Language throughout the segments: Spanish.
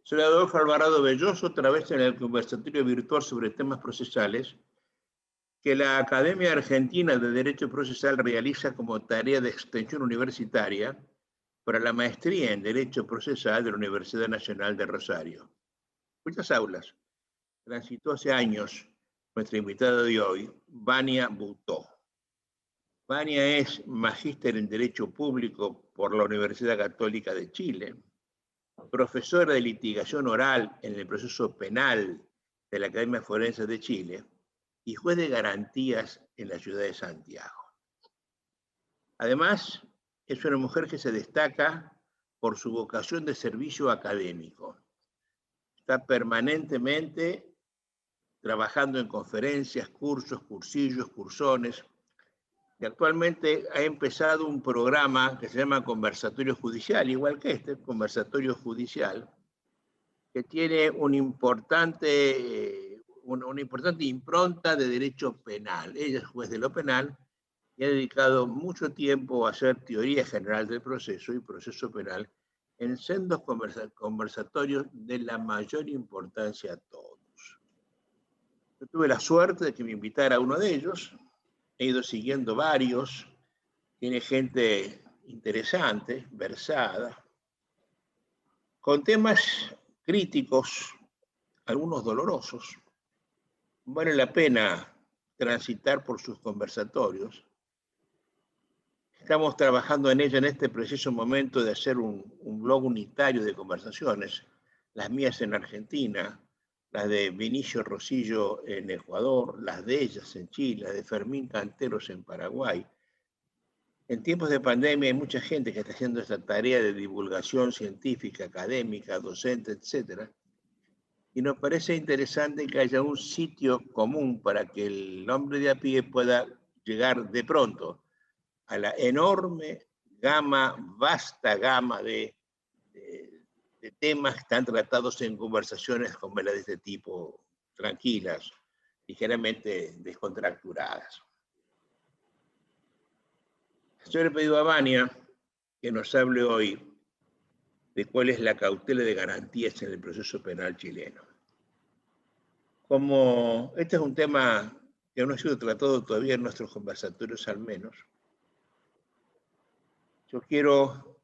Soy Adolfo Alvarado Belloso, otra vez en el conversatorio virtual sobre temas procesales que la Academia Argentina de Derecho Procesal realiza como tarea de extensión universitaria para la maestría en Derecho Procesal de la Universidad Nacional de Rosario. Muchas aulas. Transitó hace años nuestra invitada de hoy, Vania Butó. Vania es magíster en Derecho Público por la Universidad Católica de Chile, profesora de litigación oral en el proceso penal de la Academia Forense de Chile y juez de garantías en la ciudad de Santiago. Además, es una mujer que se destaca por su vocación de servicio académico. Está permanentemente trabajando en conferencias, cursos, cursillos, cursones, y actualmente ha empezado un programa que se llama Conversatorio Judicial, igual que este, Conversatorio Judicial, que tiene una importante impronta de derecho penal. Ella es juez de lo penal y ha dedicado mucho tiempo a hacer teoría general del proceso y proceso penal en sendos conversatorios de la mayor importancia a todos. Yo tuve la suerte de que me invitara a uno de ellos, he ido siguiendo varios, tiene gente interesante, versada, con temas críticos, algunos dolorosos. Vale la pena transitar por sus conversatorios. Estamos trabajando en ella en este preciso momento de hacer un blog unitario de conversaciones, las mías en Argentina, las de Vinicio Rosillo en Ecuador, las de ellas en Chile, las de Fermín Canteros en Paraguay. En tiempos de pandemia hay mucha gente que está haciendo esta tarea de divulgación científica, académica, docente, etc. Y nos parece interesante que haya un sitio común para que el hombre de a pie pueda llegar de pronto a la enorme gama, vasta gama de temas que están tratados en conversaciones como las de este tipo, tranquilas, ligeramente descontracturadas. Yo le he pedido a Vania que nos hable hoy de cuál es la cautela de garantías en el proceso penal chileno. Como este es un tema que no ha sido tratado todavía en nuestros conversatorios al menos, yo quiero,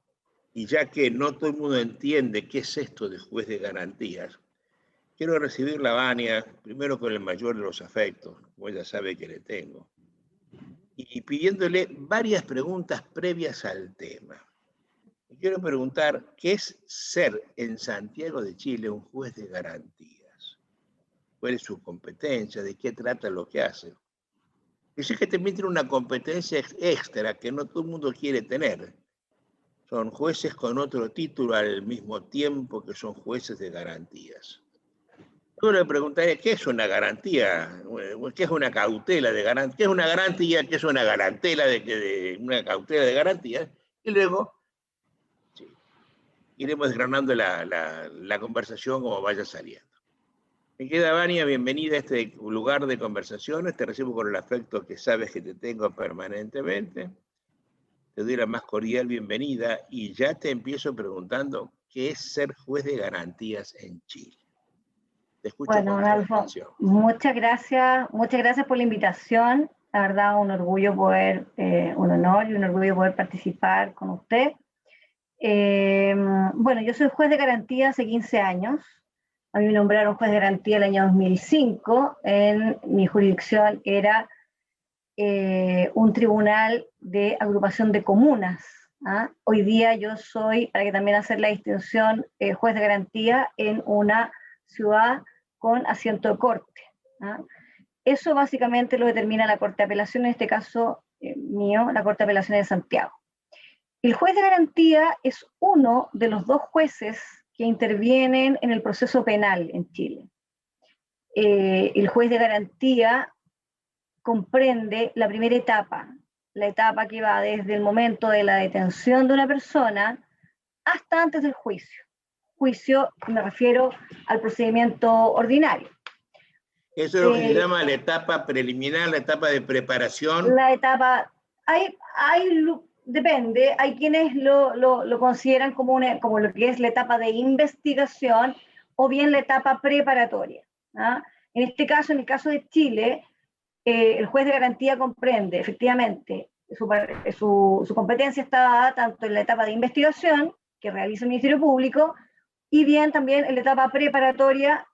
y ya que no todo el mundo entiende qué es esto de juez de garantías, quiero recibir a Vania primero con el mayor de los afectos, como ella sabe que le tengo, y pidiéndole varias preguntas previas al tema. Quiero preguntar, ¿qué es ser en Santiago de Chile un juez de garantías? ¿Cuál es su competencia? ¿De qué trata lo que hace? Y sé que también tiene una competencia extra que no todo el mundo quiere tener. Son jueces con otro título al mismo tiempo que son jueces de garantías. Yo le preguntaría, ¿qué es una garantía? ¿Qué es una cautela de garantía? ¿Qué es una garantía? ¿Qué es una garantela una cautela de garantías? Y luego iremos desgranando la conversación como vaya saliendo. Me queda, Vania, bienvenida a este lugar de conversaciones. Te recibo con el afecto que sabes que te tengo permanentemente. Te doy la más cordial bienvenida y ya te empiezo preguntando qué es ser juez de garantías en Chile. Te escucho bueno, con Adolfo, atención. muchas gracias por la invitación. La verdad, un orgullo un honor y un orgullo poder participar con usted. Bueno, yo soy juez de garantía hace 15 años. A mí me nombraron juez de garantía el año 2005. En mi jurisdicción era un tribunal de agrupación de comunas. ¿Ah? Hoy día yo soy, para que también hacer la distinción, juez de garantía en una ciudad con asiento de corte. ¿Ah? Eso básicamente lo determina la Corte de Apelación, en este caso mío, la Corte de Apelaciones de Santiago. El juez de garantía es uno de los dos jueces que intervienen en el proceso penal en Chile. El juez de garantía comprende la primera etapa, la etapa que va desde el momento de la detención de una persona hasta antes del juicio. Juicio, me refiero al procedimiento ordinario. Eso es lo que se llama la etapa preliminar, la etapa de preparación. La etapa, depende, hay quienes lo consideran como lo que es la etapa de investigación, o bien la etapa preparatoria. ¿Ah? En este caso, en el caso de Chile, el juez de garantía comprende, efectivamente, su competencia está dada tanto en la etapa de investigación que realiza el Ministerio Público, y bien también en la etapa preparatoria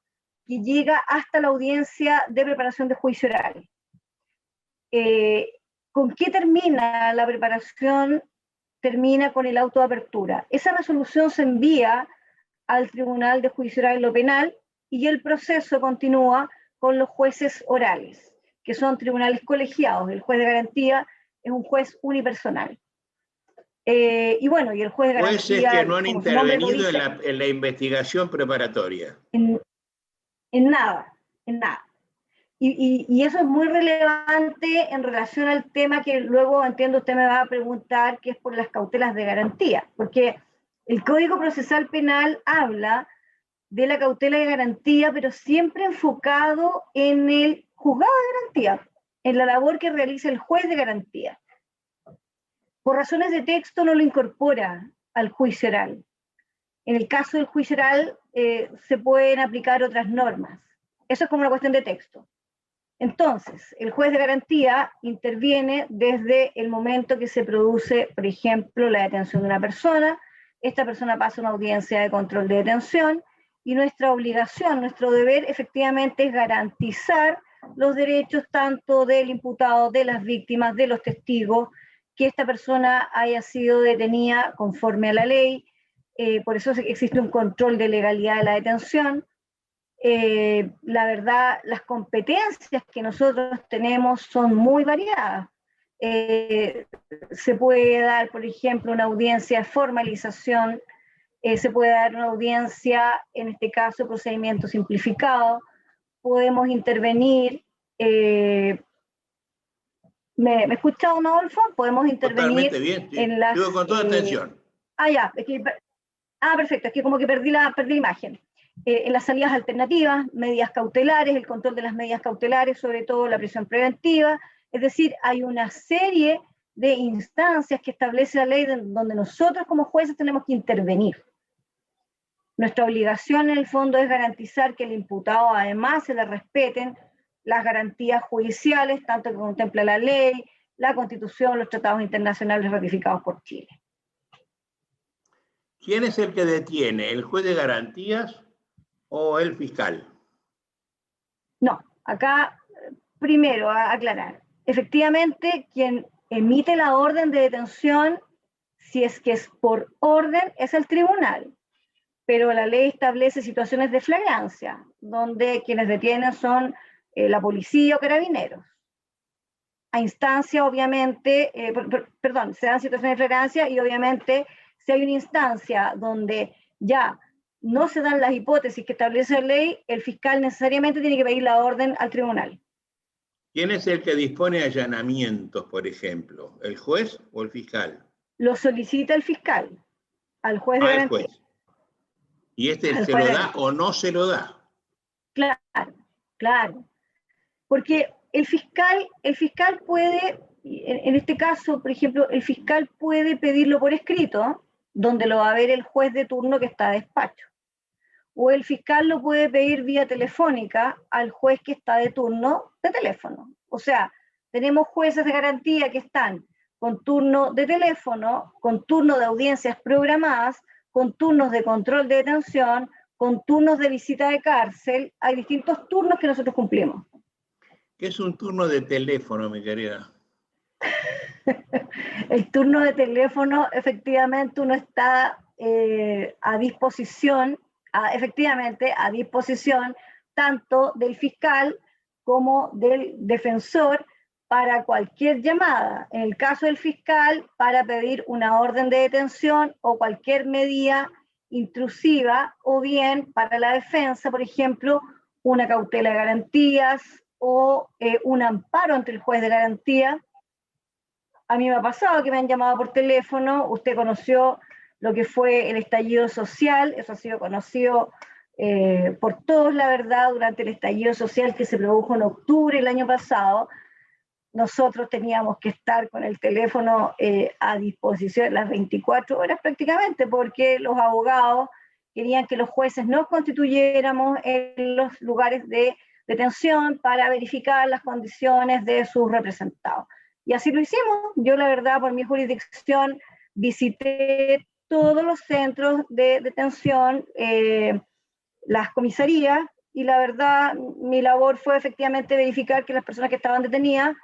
que llega hasta la audiencia de preparación de juicio oral. ¿Con qué termina la preparación? Termina con el auto de apertura. Esa resolución se envía al Tribunal de Juicio Oral en lo Penal y el proceso continúa con los jueces orales, que son tribunales colegiados. El juez de garantía es un juez unipersonal. Y bueno, y el juez de garantía... Jueces que no han intervenido en la investigación preparatoria. En nada, en nada. Y eso es muy relevante en relación al tema que luego, entiendo, usted me va a preguntar, que es por las cautelas de garantía, porque el Código Procesal Penal habla de la cautela de garantía, pero siempre enfocado en el juzgado de garantía, en la labor que realiza el juez de garantía. Por razones de texto no lo incorpora al juicio oral. En el caso del juicio oral se pueden aplicar otras normas. Eso es como una cuestión de texto. Entonces, el juez de garantía interviene desde el momento que se produce, por ejemplo, la detención de una persona. Esta persona pasa a una audiencia de control de detención y nuestra obligación, nuestro deber, efectivamente, es garantizar los derechos tanto del imputado, de las víctimas, de los testigos, que esta persona haya sido detenida conforme a la ley. Por eso existe un control de legalidad de la detención. La verdad, las competencias que nosotros tenemos son muy variadas. Se puede dar, por ejemplo, una audiencia de formalización, se puede dar una audiencia, en este caso, procedimiento simplificado, podemos intervenir. ¿Me escucha, don Adolfo? Podemos intervenir. Totalmente bien, sí. En las... Digo con toda atención. Ya, perfecto, es que como que perdí la imagen. En las salidas alternativas, medidas cautelares, el control de las medidas cautelares, sobre todo la prisión preventiva, es decir, hay una serie de instancias que establece la ley donde nosotros como jueces tenemos que intervenir. Nuestra obligación en el fondo es garantizar que el imputado además se le respeten las garantías judiciales, tanto que contempla la ley, la Constitución, los tratados internacionales ratificados por Chile. ¿Quién es el que detiene? ¿El juez de garantías o el fiscal? No, acá primero a aclarar. Efectivamente, quien emite la orden de detención, si es que es por orden, es el tribunal. Pero la ley establece situaciones de flagrancia, donde quienes detienen son la policía o carabineros. A instancia, obviamente, se dan situaciones de flagrancia y obviamente si hay una instancia donde ya no se dan las hipótesis que establece la ley, el fiscal necesariamente tiene que pedir la orden al tribunal. ¿Quién es el que dispone de allanamientos, por ejemplo? ¿El juez o el fiscal? Lo solicita el fiscal al juez de garantía. Juez. ¿Y se lo da o no se lo da? Claro. Porque el fiscal puede, en este caso, por ejemplo, el fiscal puede pedirlo por escrito, donde lo va a ver el juez de turno que está a despacho. O el fiscal lo puede pedir vía telefónica al juez que está de turno de teléfono. O sea, tenemos jueces de garantía que están con turno de teléfono, con turno de audiencias programadas, con turnos de control de detención, con turnos de visita de cárcel. Hay distintos turnos que nosotros cumplimos. ¿Qué es un turno de teléfono, mi querida? El turno de teléfono, efectivamente, uno está a disposición, efectivamente, a disposición tanto del fiscal como del defensor para cualquier llamada. En el caso del fiscal, para pedir una orden de detención o cualquier medida intrusiva, o bien para la defensa, por ejemplo, una cautela de garantías o un amparo ante el juez de garantía. A mí me ha pasado que me han llamado por teléfono. Usted conoció lo que fue el estallido social, eso ha sido conocido por todos, la verdad, durante el estallido social que se produjo en octubre del año pasado. Nosotros teníamos que estar con el teléfono a disposición las 24 horas prácticamente, porque los abogados querían que los jueces nos constituyéramos en los lugares de detención para verificar las condiciones de sus representados. Y así lo hicimos. Yo, la verdad, por mi jurisdicción, visité todos los centros de detención, las comisarías, y la verdad, mi labor fue efectivamente verificar que las personas que estaban detenidas,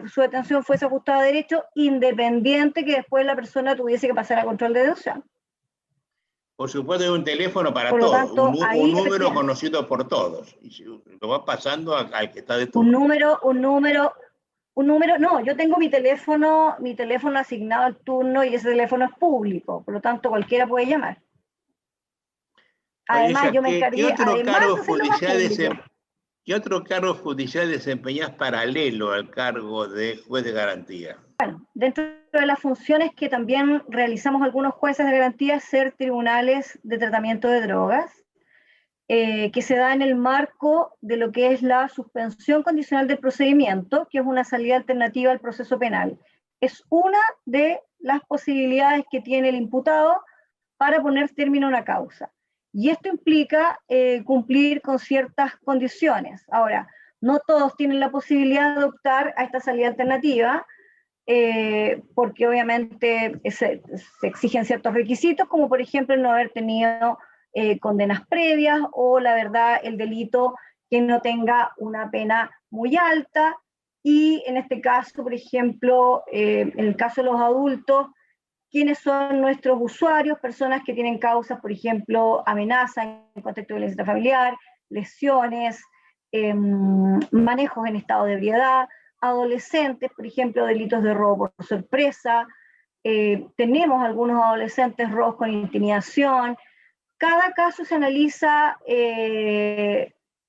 su detención fuese ajustada a derecho, independiente que después la persona tuviese que pasar a control de detención. Por supuesto, hay un teléfono para Por lo todos, tanto, un número conocido por todos. Y si lo va pasando al que está de turno. Un número, no, yo tengo mi teléfono asignado al turno y ese teléfono es público, por lo tanto cualquiera puede llamar. Además, Oye, yo me encargué, ¿qué otro cargo público. ¿Qué otro cargo judicial desempeñás paralelo al cargo de juez de garantía? Bueno, dentro de las funciones que también realizamos algunos jueces de garantía es ser tribunales de tratamiento de drogas, que se da en el marco de lo que es la suspensión condicional del procedimiento, que es una salida alternativa al proceso penal. Es una de las posibilidades que tiene el imputado para poner término a una causa. Y esto implica cumplir con ciertas condiciones. Ahora, no todos tienen la posibilidad de optar a esta salida alternativa, porque obviamente se exigen ciertos requisitos, como por ejemplo el no haber tenido condenas previas, o la verdad, el delito que no tenga una pena muy alta. Y en este caso, por ejemplo, en el caso de los adultos, ¿quiénes son nuestros usuarios? Personas que tienen causas, por ejemplo, amenaza en contexto de violencia familiar, lesiones, manejos en estado de ebriedad, adolescentes, por ejemplo, delitos de robo por sorpresa. Tenemos algunos adolescentes robos con intimidación. Cada caso se analiza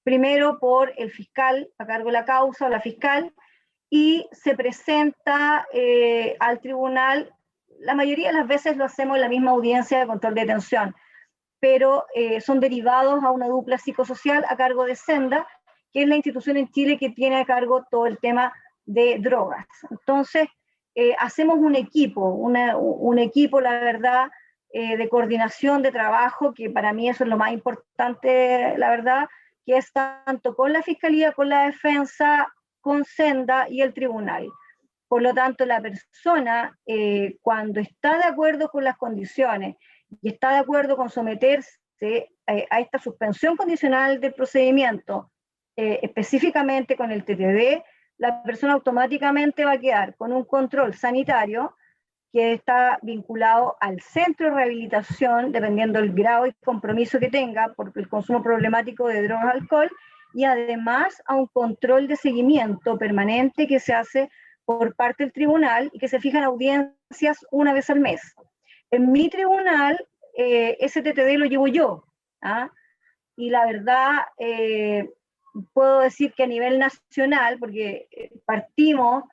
primero por el fiscal a cargo de la causa o la fiscal, y se presenta al tribunal. La mayoría de las veces lo hacemos en la misma audiencia de control de detención, pero son derivados a una dupla psicosocial a cargo de Senda, que es la institución en Chile que tiene a cargo todo el tema de drogas. Entonces, hacemos un equipo, la verdad, de coordinación de trabajo, que para mí eso es lo más importante, la verdad, que es tanto con la Fiscalía, con la Defensa, con Senda y el tribunal. Por lo tanto, la persona, cuando está de acuerdo con las condiciones y está de acuerdo con someterse a esta suspensión condicional del procedimiento, específicamente con el TTD, la persona automáticamente va a quedar con un control sanitario que está vinculado al centro de rehabilitación, dependiendo del grado y compromiso que tenga por el consumo problemático de drogas y alcohol, y además a un control de seguimiento permanente que se hace por parte del tribunal y que se fijan audiencias una vez al mes. En mi tribunal, ese TTD lo llevo yo, ¿ah? Y la verdad, puedo decir que a nivel nacional, porque partimos,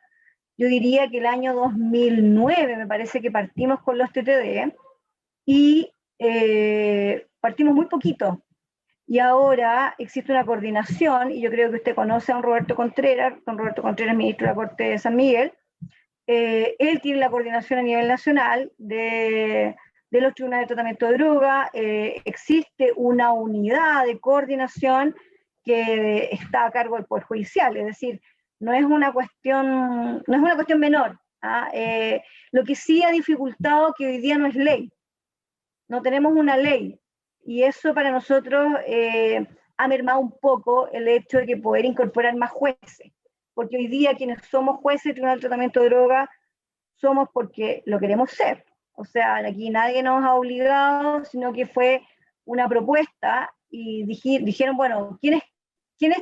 yo diría que el año 2009 me parece que partimos con los TTD, y partimos muy poquito. Y ahora existe una coordinación, y yo creo que usted conoce a don Roberto Contreras, ministro de la Corte de San Miguel. Él tiene la coordinación a nivel nacional de los tribunales de tratamiento de droga. Existe una unidad de coordinación que está a cargo del Poder Judicial, es decir, no es una cuestión menor. Lo que sí ha dificultado que hoy día no es ley, no tenemos una ley, y eso para nosotros ha mermado un poco el hecho de que poder incorporar más jueces, porque hoy día quienes somos jueces de Tribunal de Tratamiento de Drogas somos porque lo queremos ser. O sea, aquí nadie nos ha obligado, sino que fue una propuesta, y dijeron, bueno, ¿quiénes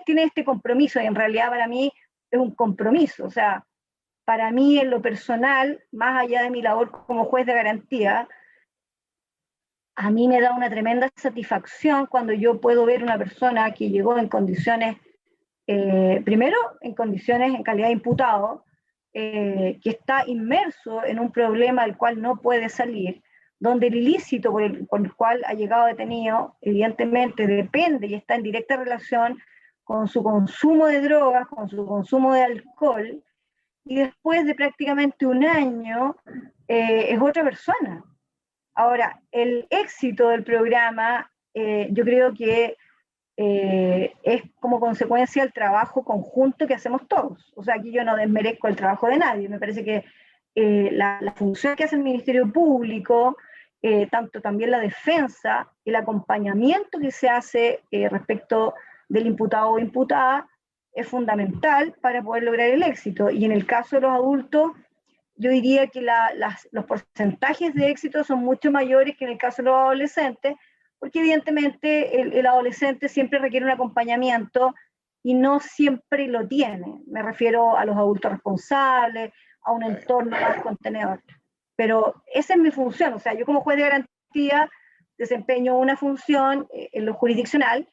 tienen este compromiso? Y en realidad para mí es un compromiso. O sea, para mí en lo personal, más allá de mi labor como juez de garantía, a mí me da una tremenda satisfacción cuando yo puedo ver una persona que llegó en condiciones, primero en condiciones en calidad de imputado, que está inmerso en un problema del cual no puede salir, donde el ilícito por el cual ha llegado detenido, evidentemente depende y está en directa relación con su consumo de drogas, con su consumo de alcohol, y después de prácticamente un año es otra persona. Ahora, el éxito del programa, yo creo que es como consecuencia del trabajo conjunto que hacemos todos. O sea, aquí yo no desmerezco el trabajo de nadie, me parece que la función que hace el Ministerio Público, tanto también la defensa, el acompañamiento que se hace respecto del imputado o imputada, es fundamental para poder lograr el éxito. Y en el caso de los adultos, yo diría que los porcentajes de éxito son mucho mayores que en el caso de los adolescentes, porque evidentemente el adolescente siempre requiere un acompañamiento y no siempre lo tiene. Me refiero a los adultos responsables, a un entorno más contenedor. Pero esa es mi función, o sea, yo como juez de garantía desempeño una función en lo jurisdiccional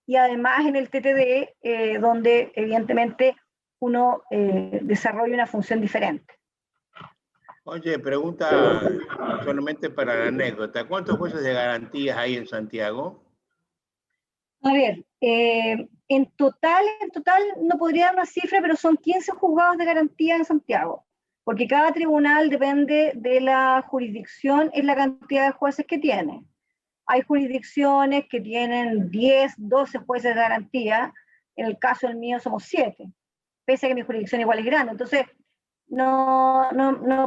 y además en el TTD, donde evidentemente uno desarrolla una función diferente. Oye, pregunta solamente para la anécdota. ¿Cuántos jueces de garantías hay en Santiago? A ver, en total no podría dar una cifra, pero son 15 juzgados de garantía en Santiago, porque cada tribunal depende de la jurisdicción en la cantidad de jueces que tiene. Hay jurisdicciones que tienen 10, 12 jueces de garantía, en el caso del mío somos 7, pese a que mi jurisdicción igual es grande. Entonces, no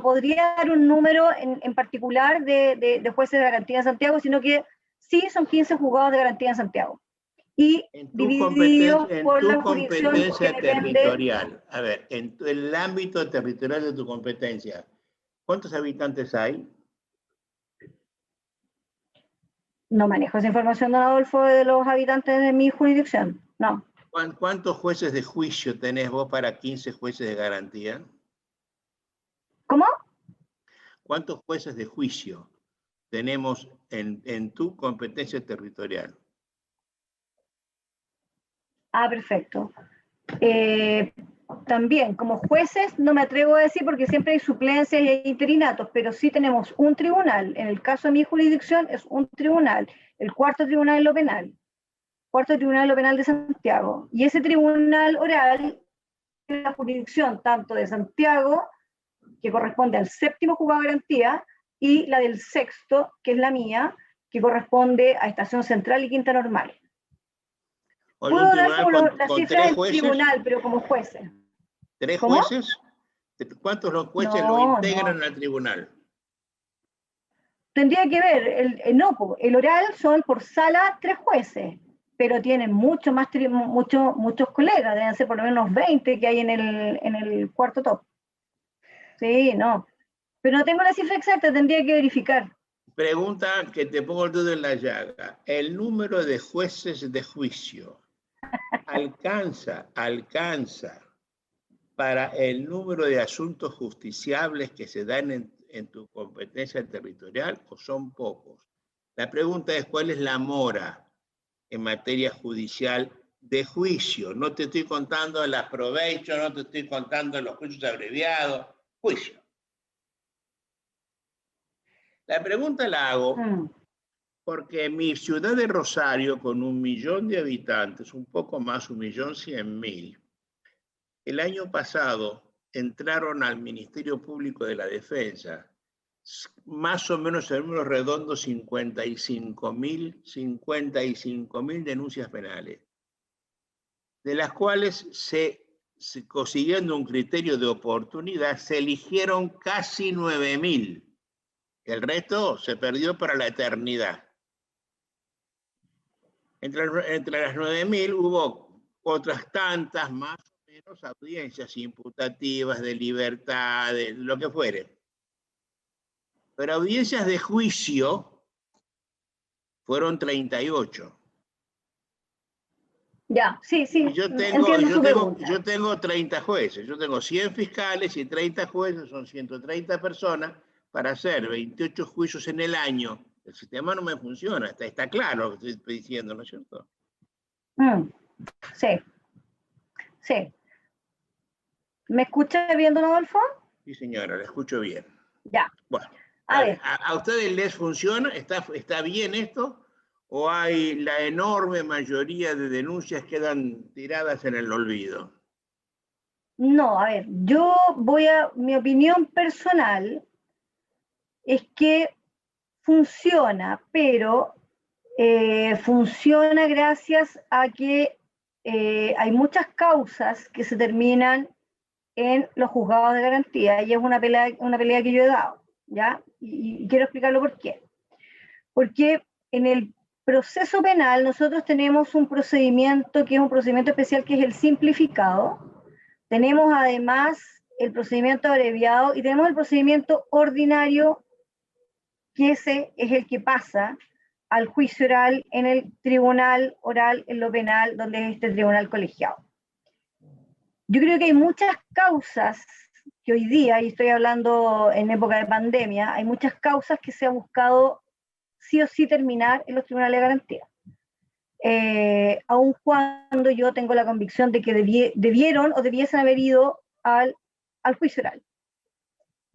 podría dar un número en particular de jueces de garantía en Santiago, sino que sí son 15 juzgados de garantía en Santiago. Y divididos por la jurisdicción competencia territorial. A ver, en el ámbito territorial de tu competencia, ¿cuántos habitantes hay? No manejo esa información, don Adolfo, de los habitantes de mi jurisdicción, no. ¿Cuántos jueces de juicio tenés vos para 15 jueces de garantía? ¿Cómo? ¿Cuántos jueces de juicio tenemos en tu competencia territorial? Ah, perfecto. También, como jueces, no me atrevo a decir porque siempre hay suplencias y hay interinatos, pero sí tenemos un tribunal. En el caso de mi jurisdicción es un tribunal, el cuarto tribunal de lo penal, cuarto tribunal de lo penal de Santiago. Y ese tribunal oral es la jurisdicción tanto de Santiago, que corresponde al séptimo juzgado de garantía, y la del sexto, que es la mía, que corresponde a Estación Central y Quinta Normal. Puedo dar como las cifras del tribunal, pero como jueces. ¿Tres ¿Cómo? jueces? ¿Cuántos los jueces lo integran al tribunal? Tendría que ver, el oral son por sala 3 jueces, pero tienen muchos colegas, deben ser por lo menos 20 que hay en el cuarto top. Sí, no. Pero no tengo la cifra exacta, tendría que verificar. Pregunta que te pongo el dedo en la llaga. ¿El número de jueces de juicio alcanza para el número de asuntos justiciables que se dan en tu competencia territorial o son pocos? La pregunta es, ¿cuál es la mora en materia judicial de juicio? No te estoy contando el aprovecho, no te estoy contando los juicios abreviados, juicio. La pregunta la hago porque mi ciudad de Rosario, con 1 millón de habitantes, un poco más, 1.100.000, el año pasado entraron al Ministerio Público de la Defensa más o menos en números redondos 55.000 denuncias penales, de las cuales siguiendo un criterio de oportunidad, se eligieron casi 9.000. El resto se perdió para la eternidad. Entre las 9.000 hubo otras tantas más o menos audiencias imputativas, de libertad, de lo que fuere. Pero audiencias de juicio fueron 38. Ya, sí, Yo tengo 30 jueces, yo tengo 100 fiscales y 30 jueces, son 130 personas para hacer 28 juicios en el año. El sistema no me funciona, está claro lo que estoy diciendo, ¿no es cierto? Sí, sí. ¿Me escucha bien, don Adolfo? Sí, señora, la escucho bien. Ya. Bueno, a ver. ¿A ustedes les funciona? ¿Está bien esto? ¿O hay la enorme mayoría de denuncias que quedan tiradas en el olvido? No, a ver, mi opinión personal es que funciona, pero funciona gracias a que hay muchas causas que se terminan en los juzgados de garantía, y es una pelea que yo he dado, ¿ya? Y quiero explicarlo por qué. Porque en el proceso penal nosotros tenemos un procedimiento que es un procedimiento especial, que es el simplificado. Tenemos además el procedimiento abreviado y tenemos el procedimiento ordinario, que ese es el que pasa al juicio oral en el tribunal oral en lo penal, donde es este tribunal colegiado. Yo creo que hay muchas causas que hoy día, y estoy hablando en época de pandemia, hay muchas causas que se ha buscado sí o sí terminar en los tribunales de garantía. Aun cuando yo tengo la convicción de que debieron o debiesen haber ido al juicio oral.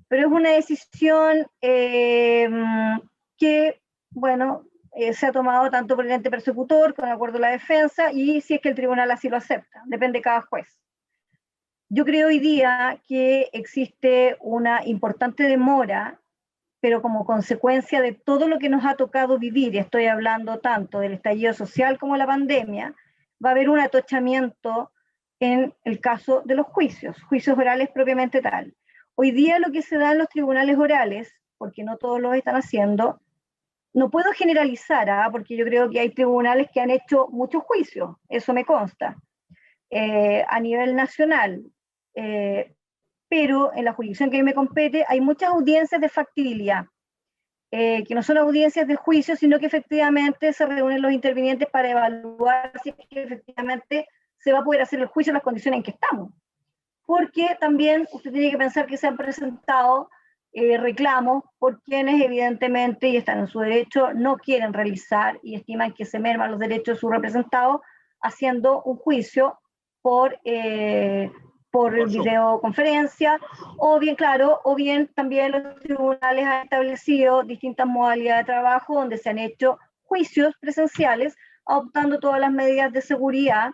Pero es una decisión que, bueno, se ha tomado tanto por el ente persecutor, con acuerdo a la defensa, y si es que el tribunal así lo acepta, depende de cada juez. Yo creo hoy día que existe una importante demora, pero como consecuencia de todo lo que nos ha tocado vivir, y estoy hablando tanto del estallido social como la pandemia, va a haber un atochamiento en el caso de los juicios orales propiamente tal. Hoy día lo que se da en los tribunales orales, porque no todos lo están haciendo, no puedo generalizar, porque yo creo que hay tribunales que han hecho muchos juicios, eso me consta, a nivel nacional, pero en la jurisdicción que a mí me compete hay muchas audiencias de factibilidad, que no son audiencias de juicio, sino que efectivamente se reúnen los intervinientes para evaluar si efectivamente se va a poder hacer el juicio en las condiciones en que estamos. Porque también usted tiene que pensar que se han presentado reclamos por quienes evidentemente, y están en su derecho, no quieren realizar y estiman que se merman los derechos de sus representados haciendo un juicio por videoconferencia, o bien, claro, o bien también los tribunales han establecido distintas modalidades de trabajo donde se han hecho juicios presenciales, adoptando todas las medidas de seguridad.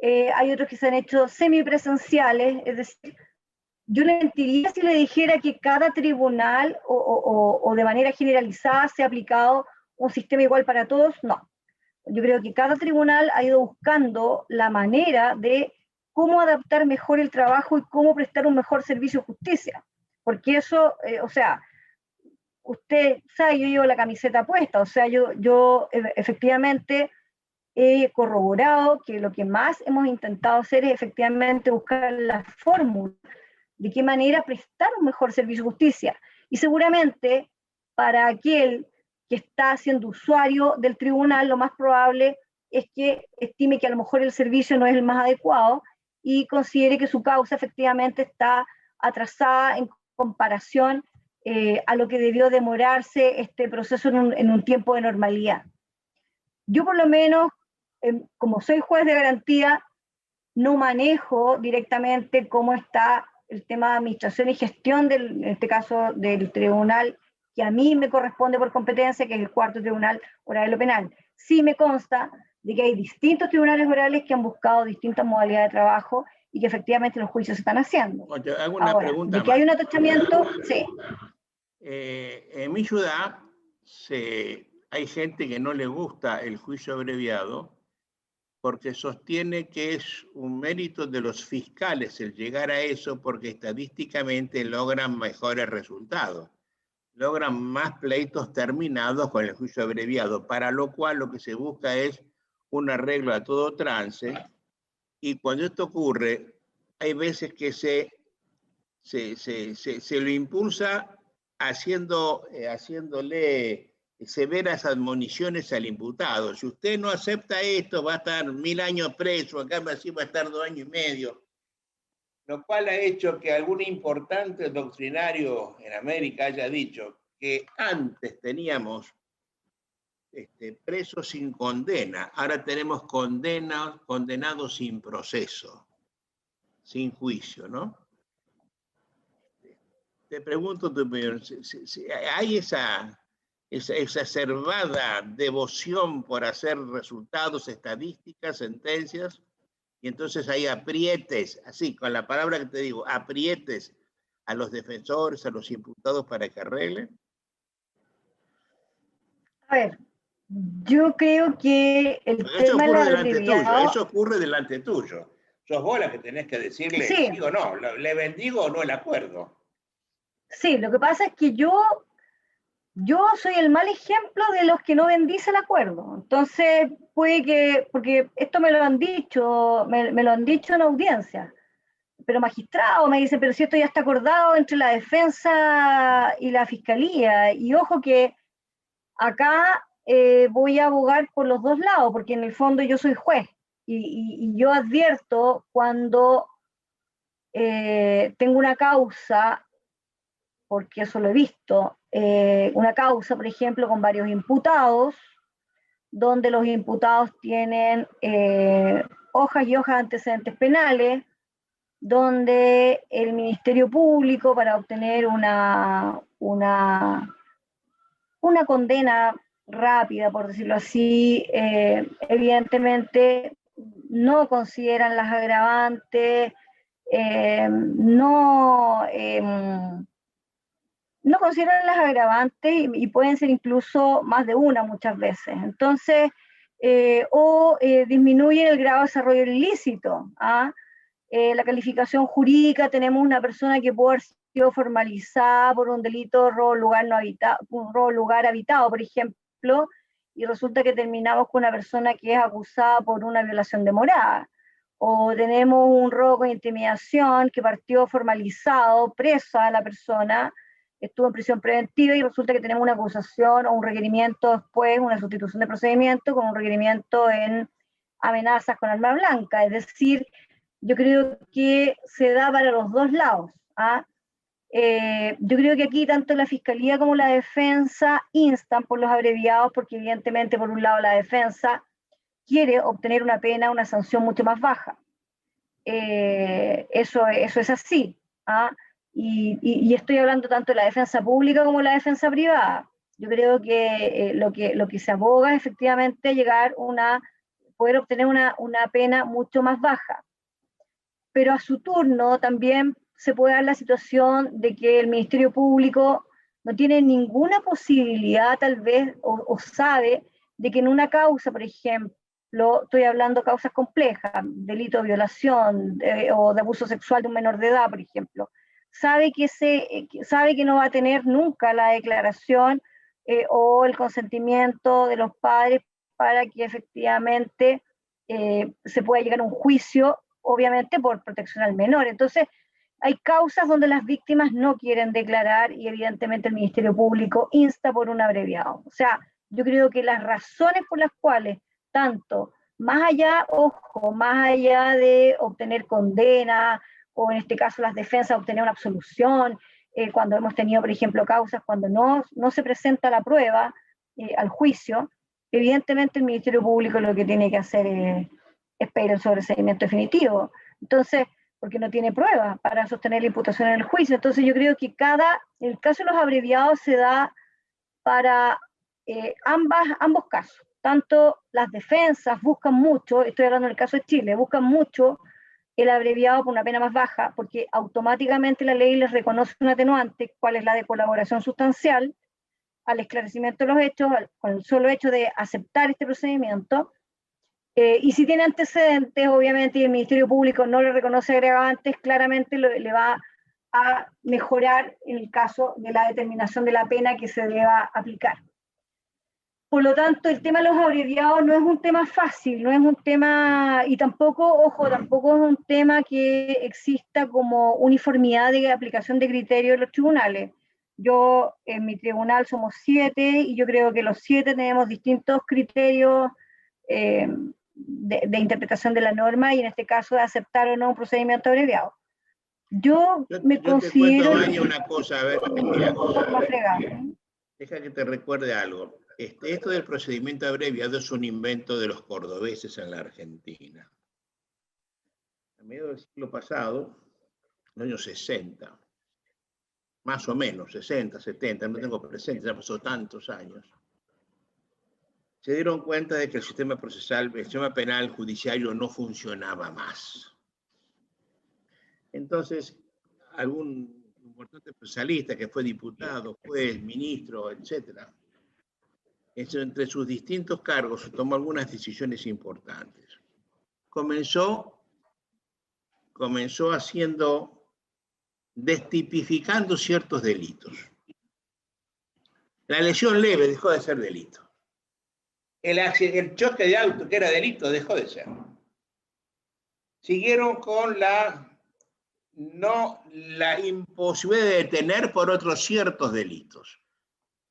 Hay otros que se han hecho semipresenciales, es decir, yo le mentiría si le dijera que cada tribunal o de manera generalizada se ha aplicado un sistema igual para todos, no. Yo creo que cada tribunal ha ido buscando la manera de cómo adaptar mejor el trabajo y cómo prestar un mejor servicio de justicia. Porque eso, o sea, usted sabe, yo llevo la camiseta puesta, o sea, yo efectivamente he corroborado que lo que más hemos intentado hacer es efectivamente buscar la fórmula de qué manera prestar un mejor servicio de justicia. Y seguramente para aquel que está siendo usuario del tribunal, lo más probable es que estime que a lo mejor el servicio no es el más adecuado y considere que su causa efectivamente está atrasada en comparación a lo que debió demorarse este proceso en un tiempo de normalidad. Yo por lo menos, como soy juez de garantía, no manejo directamente cómo está el tema de administración y gestión, en este caso del tribunal que a mí me corresponde por competencia, que es el cuarto tribunal oral de lo penal. Sí me consta de que hay distintos tribunales orales que han buscado distintas modalidades de trabajo y que efectivamente los juicios se están haciendo. Oye, hago una ahora, pregunta de que hay un atochamiento, sí. En mi ciudad hay gente que no le gusta el juicio abreviado porque sostiene que es un mérito de los fiscales el llegar a eso, porque estadísticamente logran mejores resultados, logran más pleitos terminados con el juicio abreviado, para lo cual lo que se busca es un arreglo a todo trance, y cuando esto ocurre, hay veces que se lo impulsa haciéndole severas admoniciones al imputado. Si usted no acepta esto, va a estar 1000 años preso, acá así va a estar 2 años y medio. Lo cual ha hecho que algún importante doctrinario en América haya dicho que antes teníamos presos sin condena, ahora tenemos condenados sin proceso, sin juicio, ¿no? Te pregunto tu opinión, si hay esa exacerbada devoción por hacer resultados, estadísticas, sentencias, y entonces hay aprietes, así, con la palabra que te digo, aprietes a los defensores, a los imputados para que arreglen. A ver, yo creo que el Porque eso tema del ocurre delante tuyo, abreviado, eso ocurre delante tuyo. Sos vos la que tenés que decirle sí, sí o no, le bendigo o no el acuerdo. sí, lo que pasa es que yo soy el mal ejemplo de los que no bendice el acuerdo. Entonces, puede que, porque esto me lo han dicho, me lo han dicho en audiencia, pero magistrado me dice, pero si esto ya está acordado entre la defensa y la fiscalía, y ojo que acá voy a abogar por los dos lados, porque en el fondo yo soy juez, y yo advierto cuando tengo una causa, porque eso lo he visto, una causa, por ejemplo, con varios imputados, donde los imputados tienen hojas y hojas de antecedentes penales, donde el Ministerio Público, para obtener una condena rápida, por decirlo así, evidentemente no consideran las agravantes, no consideran las agravantes y pueden ser incluso más de una muchas veces. Entonces, disminuyen el grado de desarrollo ilícito. ¿Ah? La calificación jurídica, tenemos una persona que puede haber sido formalizada por un delito de robo lugar, no habitado, un robo lugar habitado, por ejemplo, y resulta que terminamos con una persona que es acusada por una violación de morada. O tenemos un robo con intimidación que partió formalizado, presa a la persona, estuvo en prisión preventiva y resulta que tenemos una acusación o un requerimiento después, una sustitución de procedimiento con un requerimiento en amenazas con arma blanca. Es decir, yo creo que se da para los dos lados. ¿Ah? Yo creo que aquí tanto la Fiscalía como la defensa instan por los abreviados porque evidentemente por un lado la defensa quiere obtener una pena, una sanción mucho más baja. Eso es así. ¿Ah? Y estoy hablando tanto de la defensa pública como de la defensa privada. Yo creo que lo que se aboga es efectivamente llegar poder obtener una pena mucho más baja. Pero a su turno también se puede dar la situación de que el Ministerio Público no tiene ninguna posibilidad tal vez o sabe de que en una causa, por ejemplo, estoy hablando de causas complejas, delito de violación o de abuso sexual de un menor de edad, por ejemplo, sabe que no va a tener nunca la declaración o el consentimiento de los padres para que efectivamente se pueda llegar a un juicio, obviamente por protección al menor. Entonces, hay causas donde las víctimas no quieren declarar y evidentemente el Ministerio Público insta por un abreviado. O sea, yo creo que las razones por las cuales tanto, más allá, ojo, más allá de obtener condena, o en este caso las defensas obtener una absolución, cuando hemos tenido, por ejemplo, causas cuando no se presenta la prueba al juicio, evidentemente el Ministerio Público lo que tiene que hacer es pedir el sobreseimiento definitivo. Entonces, porque no tiene pruebas para sostener la imputación en el juicio. Entonces yo creo que el caso de los abreviados se da para ambos casos. Tanto las defensas buscan mucho, estoy hablando del caso de Chile, buscan mucho el abreviado por una pena más baja, porque automáticamente la ley les reconoce un atenuante, cuál es la de colaboración sustancial, al esclarecimiento de los hechos, con el solo hecho de aceptar este procedimiento. Y si tiene antecedentes, obviamente, y el Ministerio Público no le reconoce agravantes, claramente le va a mejorar en el caso de la determinación de la pena que se deba aplicar. Por lo tanto, el tema de los abreviados no es un tema fácil, no es un tema, y tampoco, ojo, tampoco es un tema que exista como uniformidad de aplicación de criterios en los tribunales. Yo, en mi tribunal somos 7 y yo creo que los 7 tenemos distintos criterios de interpretación de la norma y en este caso de aceptar o no un procedimiento abreviado. Yo me Yo te cuento, considero Vania, una cosa, a ver, mira, más fregada. deja que te recuerde algo. Esto del procedimiento abreviado es un invento de los cordobeses en la Argentina. A mediados del siglo pasado, en los años 60, más o menos, 60, 70, no tengo presente, ya pasó tantos años, se dieron cuenta de que el sistema procesal, el sistema penal judiciario no funcionaba más. Entonces, algún importante procesalista que fue diputado, juez, ministro, etcétera, entre sus distintos cargos, tomó algunas decisiones importantes. Comenzó destipificando ciertos delitos. La lesión leve dejó de ser delito. El choque de auto, que era delito, dejó de ser. Siguieron con la imposibilidad de detener por otros ciertos delitos,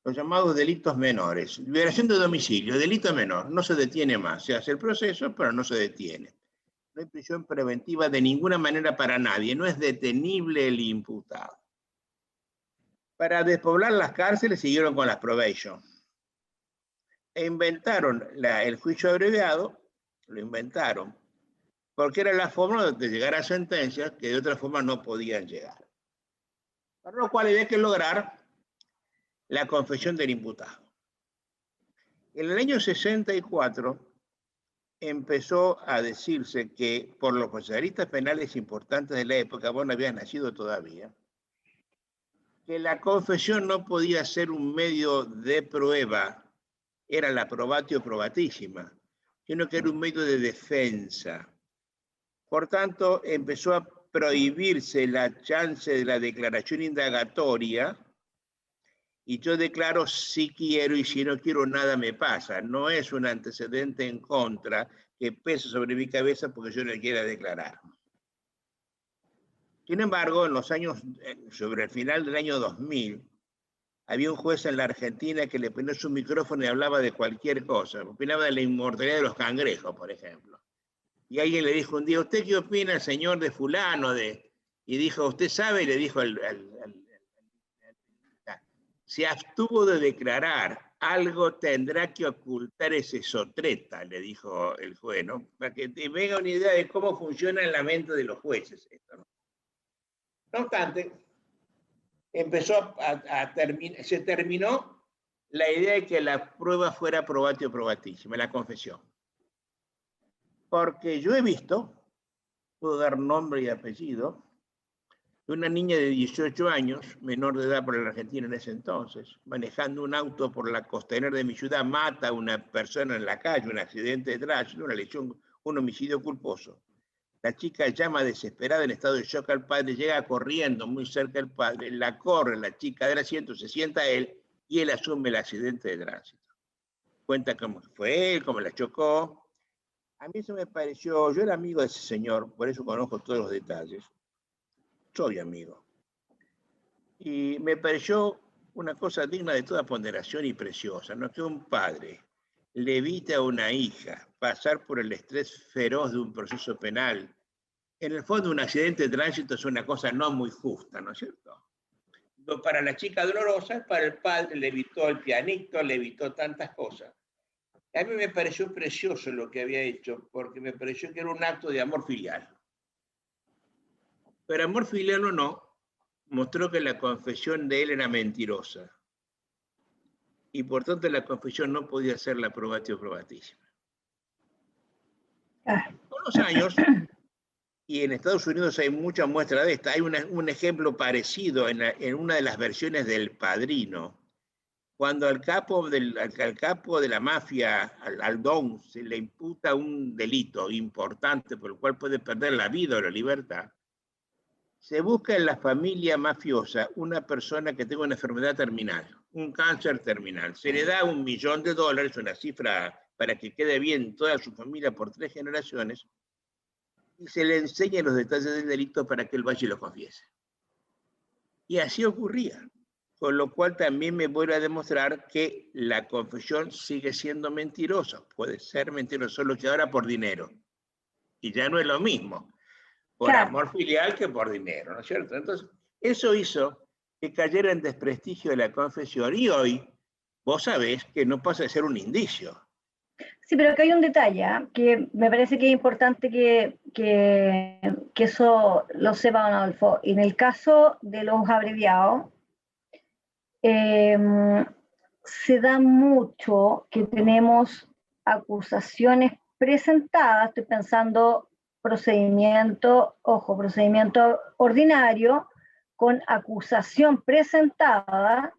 los llamados delitos menores. Liberación de domicilio, delito menor, no se detiene más. Se hace el proceso, pero no se detiene. No hay prisión preventiva de ninguna manera para nadie, no es detenible el imputado. Para despoblar las cárceles siguieron con las probation. E inventaron el juicio abreviado, lo inventaron, porque era la forma de llegar a sentencias que de otra forma no podían llegar. Para lo cual había que lograr la confesión del imputado. En el año 64 empezó a decirse que por los procesalistas penales importantes de la época, vos no habías nacido todavía, que la confesión no podía ser un medio de prueba, era la probatio probatísima, sino que era un medio de defensa. Por tanto, empezó a prohibirse la chance de la declaración indagatoria, y yo declaro si quiero y si no quiero nada me pasa. No es un antecedente en contra que pesa sobre mi cabeza porque yo no quiera declarar. Sin embargo, en los años, sobre el final del año 2000, había un juez en la Argentina que le ponía su micrófono y hablaba de cualquier cosa. Opinaba de la inmortalidad de los cangrejos, por ejemplo. Y alguien le dijo un día, ¿usted qué opina, señor de fulano? Y dijo, ¿usted sabe? Y le dijo se abstuvo de declarar, algo tendrá que ocultar ese sotreta, le dijo el juez, ¿no? Para que te venga una idea de cómo funciona en la mente de los jueces esto, ¿no? No obstante, se terminó la idea de que la prueba fuera probatio probatísima, la confesión. Porque yo he visto, puedo dar nombre y apellido, de una niña de 18 años, menor de edad por la Argentina en ese entonces, manejando un auto por la costanera de mi ciudad, mata a una persona en la calle, un accidente de tránsito, una lesión, un homicidio culposo. La chica llama desesperada en estado de shock al padre, llega corriendo muy cerca del padre, la corre la chica del asiento, se sienta él y él asume el accidente de tránsito. Cuenta cómo fue él, cómo la chocó. A mí eso me pareció, yo era amigo de ese señor, por eso conozco todos los detalles. Soy amigo. Y me pareció una cosa digna de toda ponderación y preciosa, ¿no? Que un padre le evite a una hija pasar por el estrés feroz de un proceso penal. En el fondo, un accidente de tránsito es una cosa no muy justa, ¿no es cierto? Para la chica dolorosa, para el padre le evitó el pianito, le evitó tantas cosas. A mí me pareció precioso lo que había hecho, porque me pareció que era un acto de amor filial. Pero amor filial o no, mostró que la confesión de él era mentirosa. Y por tanto la confesión no podía ser la probatio probatísima. Con los años, y en Estados Unidos hay mucha muestra de esta, hay un ejemplo parecido en una de las versiones del Padrino, cuando al capo de la mafia, al Don, se le imputa un delito importante por el cual puede perder la vida o la libertad, se busca en la familia mafiosa una persona que tenga una enfermedad terminal, un cáncer terminal. Se le da $1 millón, una cifra para que quede bien toda su familia por 3 generaciones, y se le enseña los detalles del delito para que él vaya y lo confiese. Y así ocurría. Con lo cual también me vuelve a demostrar que la confesión sigue siendo mentirosa. Puede ser mentirosa, solo que ahora por dinero. Y ya no es lo mismo por amor filial que por dinero, ¿no es cierto? Entonces, eso hizo que cayera en desprestigio de la confesión. Y hoy, vos sabés que no pasa de ser un indicio. Sí, pero acá hay un detalle, ¿eh? Que me parece que es importante que eso lo sepa don Adolfo. En el caso de los abreviados, se da mucho que tenemos acusaciones presentadas, estoy pensando procedimiento ordinario, con acusación presentada,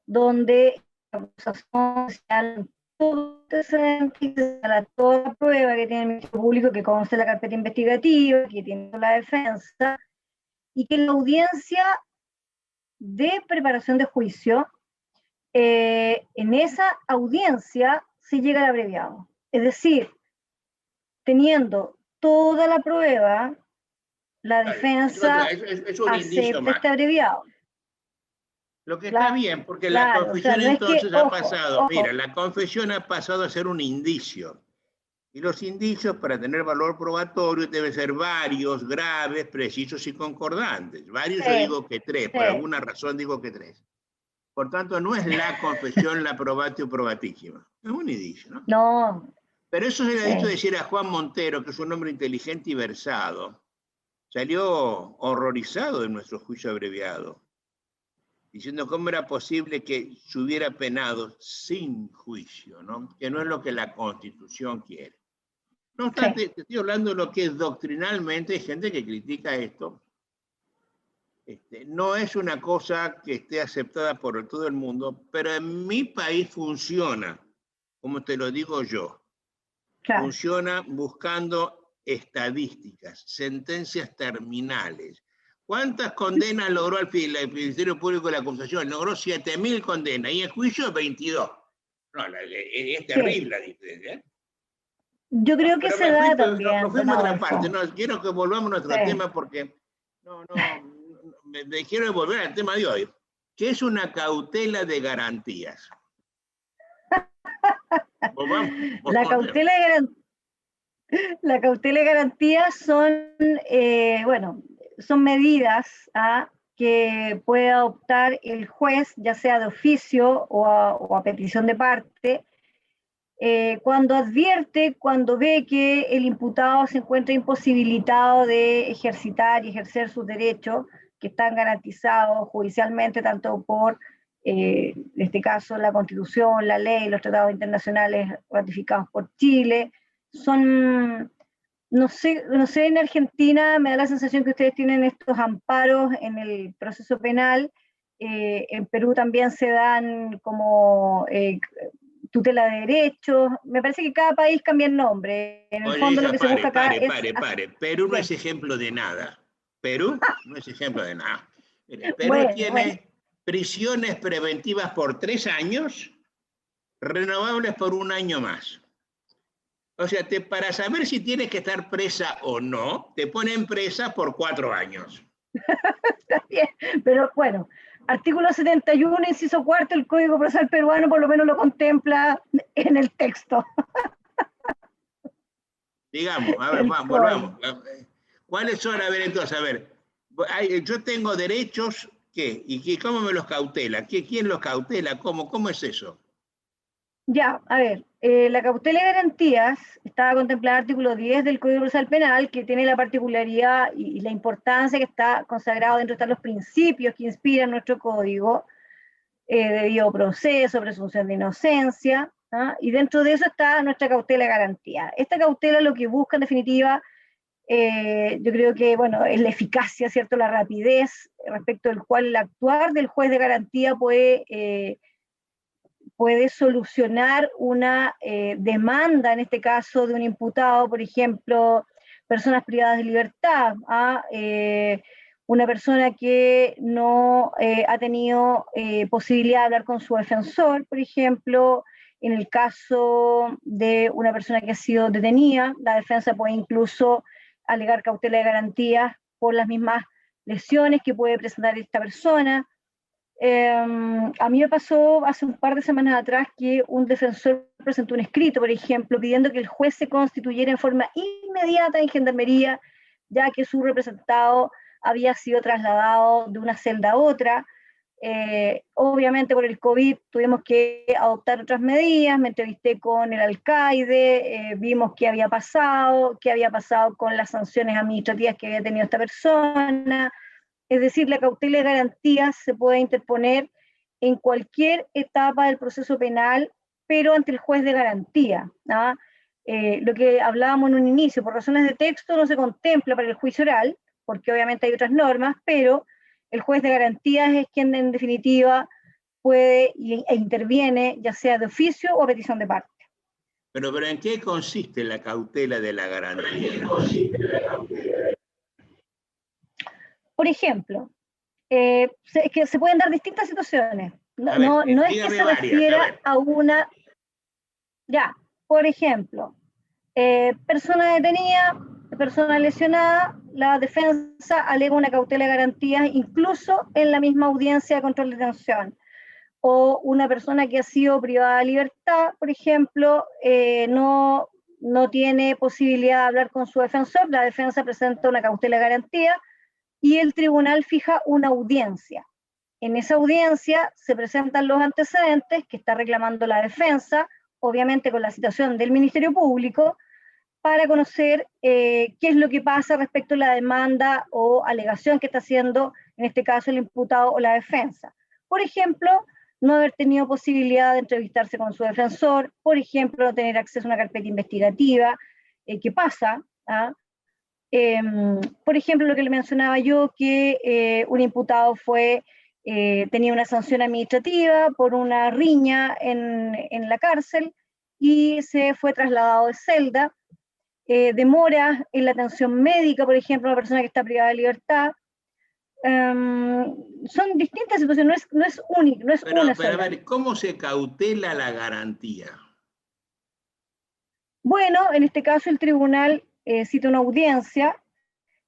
donde acusación, todo antecedente, toda la prueba que tiene el Ministerio Público, que consta la carpeta investigativa, que tiene la defensa, y que la audiencia de preparación de juicio, en esa audiencia se llega al abreviado. Es decir, teniendo toda la prueba, la defensa es un indicio acepta más. este abreviado. Lo que está bien, porque la Claro, confesión o sea, no es entonces que, ha ojo, pasado, mira, la confesión ha pasado a ser un indicio. Y los indicios, para tener valor probatorio, deben ser varios, graves, precisos y concordantes. Varios, yo digo que 3, por alguna razón digo que 3. Por tanto, no es la confesión la probatio probatísima. Es un indicio, ¿no? No. Pero eso se le ha dicho decir a Juan Montero, que es un hombre inteligente y versado. Salió horrorizado de nuestro juicio abreviado, diciendo cómo era posible que se hubiera penado sin juicio, ¿no? Que no es lo que la Constitución quiere. No obstante, te estoy hablando de lo que es doctrinalmente, hay gente que critica esto. No es una cosa que esté aceptada por todo el mundo, pero en mi país funciona, como te lo digo yo. Claro. Funciona buscando estadísticas, sentencias terminales. ¿Cuántas condenas logró el Ministerio Público de la Acusación? Logró 7.000 condenas y en juicio 22. No, es terrible la diferencia, ¿eh? Yo creo que se da también. Nos fuimos a otra parte. No, quiero que volvamos a nuestro tema porque me quiero volver al tema de hoy, que es una cautela de garantías. La cautela de garantías son, son medidas que puede adoptar el juez, ya sea de oficio o a petición de parte, cuando advierte, cuando ve que el imputado se encuentra imposibilitado de ejercitar y ejercer sus derechos que están garantizados judicialmente tanto por, en este caso, la Constitución, la ley, los tratados internacionales ratificados por Chile. Son, no sé, en Argentina me da la sensación que ustedes tienen estos amparos en el proceso penal. En Perú también se dan como tutela de derechos. Me parece que cada país cambia el nombre. En el fondo lo que se busca acá es... Perú no es ejemplo de nada. Perú no es ejemplo de nada. Perú tiene prisiones preventivas por 3 años, renovables por 1 año más. O sea, para saber si tienes que estar presa o no, te ponen presa por 4 años. Está bien, pero bueno, artículo 71, inciso 4, el Código Procesal peruano por lo menos lo contempla en el texto. Digamos, a ver, volvamos. ¿Cuáles son? A ver, entonces, yo tengo derechos, ¿qué? ¿Y cómo me los cautela? ¿Quién los cautela? ¿Cómo es eso? Ya, a ver, la cautela de garantías estaba contemplada en el artículo 10 del Código Procesal Penal, que tiene la particularidad y la importancia que está consagrado dentro de los principios que inspiran nuestro código, debido proceso, presunción de inocencia, y dentro de eso está nuestra cautela de garantía. Esta cautela lo que busca en definitiva, yo creo que, bueno, es la eficacia, ¿cierto?, la rapidez respecto del cual el actuar del juez de garantía puede solucionar una demanda, en este caso, de un imputado, por ejemplo, personas privadas de libertad, una persona que no ha tenido posibilidad de hablar con su defensor, por ejemplo. En el caso de una persona que ha sido detenida, la defensa puede incluso alegar cautela de garantías por las mismas lesiones que puede presentar esta persona. A mí me pasó hace un par de semanas atrás que un defensor presentó un escrito, por ejemplo, pidiendo que el juez se constituyera en forma inmediata en Gendarmería, ya que su representado había sido trasladado de una celda a otra. Obviamente por el COVID tuvimos que adoptar otras medidas, me entrevisté con el alcaide, vimos qué había pasado con las sanciones administrativas que había tenido esta persona. Es decir, la cautela de garantías se puede interponer en cualquier etapa del proceso penal, pero ante el juez de garantía. Lo que hablábamos en un inicio, por razones de texto no se contempla para el juicio oral, porque obviamente hay otras normas, pero el juez de garantías es quien en definitiva puede e interviene, ya sea de oficio o a petición de parte. Pero ¿en qué consiste la cautela de la garantía? Por ejemplo, que se pueden dar distintas situaciones. No es que se refiera a una... Ya, por ejemplo, persona detenida, persona lesionada, la defensa alega una cautela de garantía incluso en la misma audiencia de control de detención. O una persona que ha sido privada de libertad, por ejemplo, no tiene posibilidad de hablar con su defensor, la defensa presenta una cautela de garantía y el tribunal fija una audiencia. En esa audiencia se presentan los antecedentes que está reclamando la defensa, obviamente con la citación del Ministerio Público, para conocer qué es lo que pasa respecto a la demanda o alegación que está haciendo, en este caso, el imputado o la defensa. Por ejemplo, no haber tenido posibilidad de entrevistarse con su defensor, por ejemplo, no tener acceso a una carpeta investigativa, ¿qué pasa? Por ejemplo, lo que le mencionaba yo, que un imputado tenía una sanción administrativa por una riña en la cárcel y se fue trasladado de celda, demora en la atención médica, por ejemplo, una persona que está privada de libertad. Son distintas situaciones, no es única, no es una sola. Pero a ver, ¿cómo se cautela la garantía? Bueno, en este caso el tribunal cita una audiencia,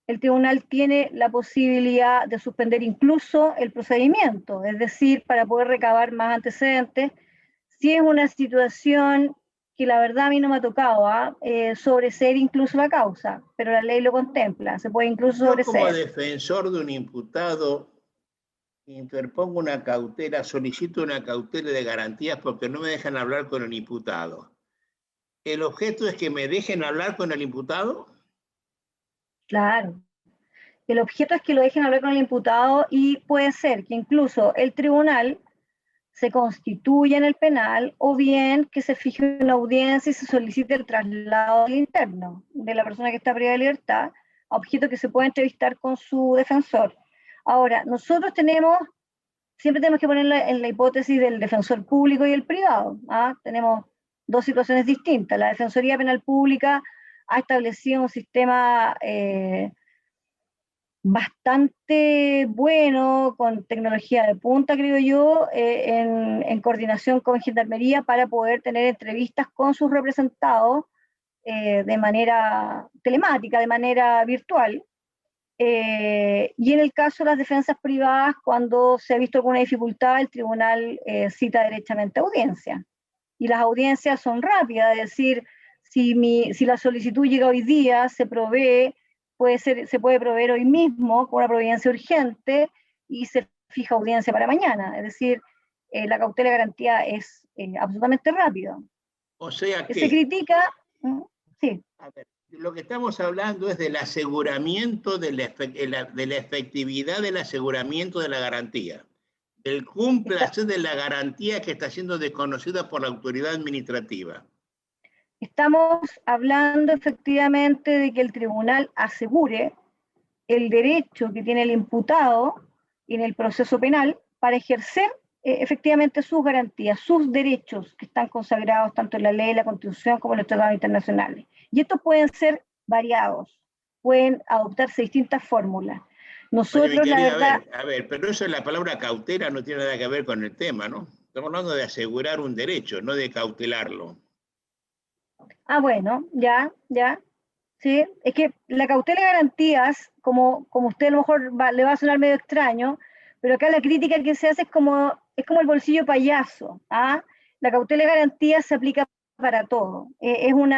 el tribunal tiene la posibilidad de suspender incluso el procedimiento, es decir, para poder recabar más antecedentes, si es una situación que la verdad a mí no me ha tocado, sobreseer incluso la causa, pero la ley lo contempla, se puede incluso sobreseer. Yo como defensor de un imputado interpongo una cautela, solicito una cautela de garantías porque no me dejan hablar con el imputado. ¿El objeto es que me dejen hablar con el imputado? Claro. El objeto es que lo dejen hablar con el imputado y puede ser que incluso el tribunal se constituya en el penal o bien que se fije una audiencia y se solicite el traslado del interno de la persona que está privada de libertad, a objeto que se pueda entrevistar con su defensor. Ahora, nosotros siempre tenemos que poner en la hipótesis del defensor público y el privado. Tenemos dos situaciones distintas. La Defensoría Penal Pública ha establecido un sistema bastante bueno, con tecnología de punta, creo yo, en coordinación con Gendarmería para poder tener entrevistas con sus representados de manera telemática, de manera virtual. Y en el caso de las defensas privadas, cuando se ha visto alguna dificultad, el tribunal cita derechamente audiencia. Y las audiencias son rápidas, es decir, si la solicitud llega hoy día, se provee, se puede proveer hoy mismo con una providencia urgente y se fija audiencia para mañana. Es decir, la cautela de garantía es absolutamente rápida. O sea que... Se critica... Sí. A ver, lo que estamos hablando es del aseguramiento, de la efectividad del aseguramiento de la garantía. El cumplirse de la garantía que está siendo desconocida por la autoridad administrativa. Estamos hablando efectivamente de que el tribunal asegure el derecho que tiene el imputado en el proceso penal para ejercer efectivamente sus garantías, sus derechos que están consagrados tanto en la ley, la Constitución como en los tratados internacionales. Y estos pueden ser variados, pueden adoptarse distintas fórmulas. Nosotros, oye, la verdad... A ver, pero eso, la palabra cautela no tiene nada que ver con el tema, ¿no? Estamos hablando de asegurar un derecho, no de cautelarlo. Bueno, ya. Sí, es que la cautela de garantías, como usted a lo mejor le va a sonar medio extraño, pero acá la crítica que se hace es como el bolsillo payaso. La cautela de garantías se aplica para todo. Es un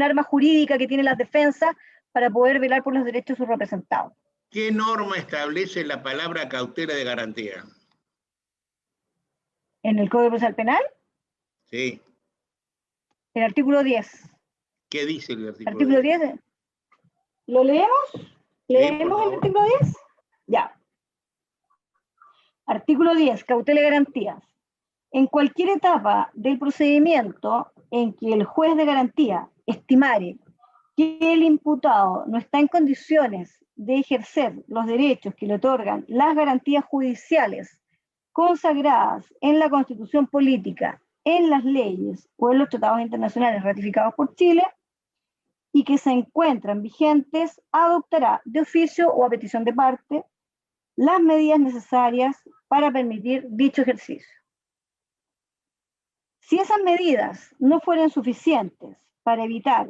arma jurídica que tienen las defensas para poder velar por los derechos de sus representados. ¿Qué norma establece la palabra cautela de garantía? ¿En el Código Procesal Penal? Sí. El artículo 10. ¿Qué dice el artículo 10? Artículo 10. ¿Lo leemos? ¿Leemos el artículo 10? Ya. Artículo 10, cautela de garantías. En cualquier etapa del procedimiento en que el juez de garantía estimare que el imputado no está en condiciones de ejercer los derechos que le otorgan las garantías judiciales consagradas en la Constitución Política, en las leyes o en los tratados internacionales ratificados por Chile y que se encuentran vigentes, adoptará de oficio o a petición de parte las medidas necesarias para permitir dicho ejercicio. Si esas medidas no fueran suficientes para evitar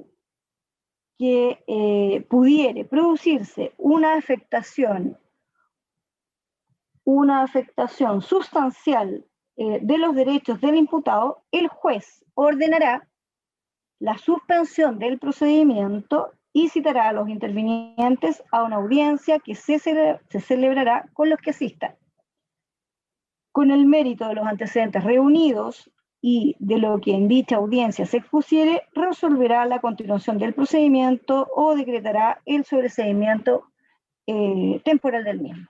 que pudiere producirse una afectación sustancial de los derechos del imputado, el juez ordenará la suspensión del procedimiento y citará a los intervinientes a una audiencia que se celebrará con los que asistan. Con el mérito de los antecedentes reunidos y de lo que en dicha audiencia se expusiere, resolverá la continuación del procedimiento o decretará el sobreseimiento temporal del mismo.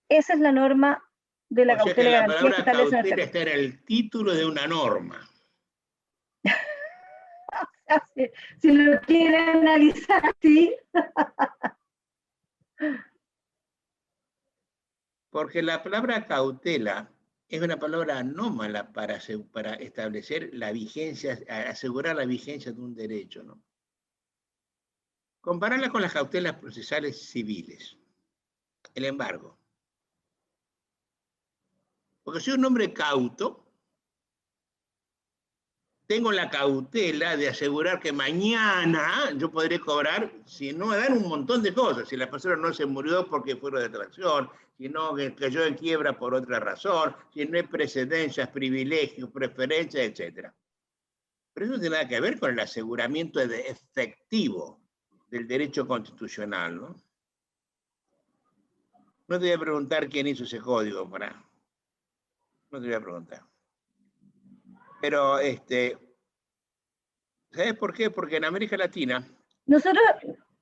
Esa es la norma de la cautela de garantía que establece cautela está en el título de una norma. Si lo quieren analizar así. Porque la palabra cautela es una palabra anómala para establecer la vigencia, asegurar la vigencia de un derecho, ¿no? Compararla con las cautelas procesales civiles. El embargo. Porque soy un hombre cauto, tengo la cautela de asegurar que mañana yo podré cobrar, si no me dan un montón de cosas, si la persona no se murió porque fue de atracción, si no cayó en quiebra por otra razón, si no hay precedencias, privilegios, preferencias, etc. Pero eso no tiene nada que ver con el aseguramiento efectivo del derecho constitucional, ¿no? No te voy a preguntar quién hizo ese código, no te voy a preguntar. Pero, ¿sabes por qué? Porque en América Latina... Nosotros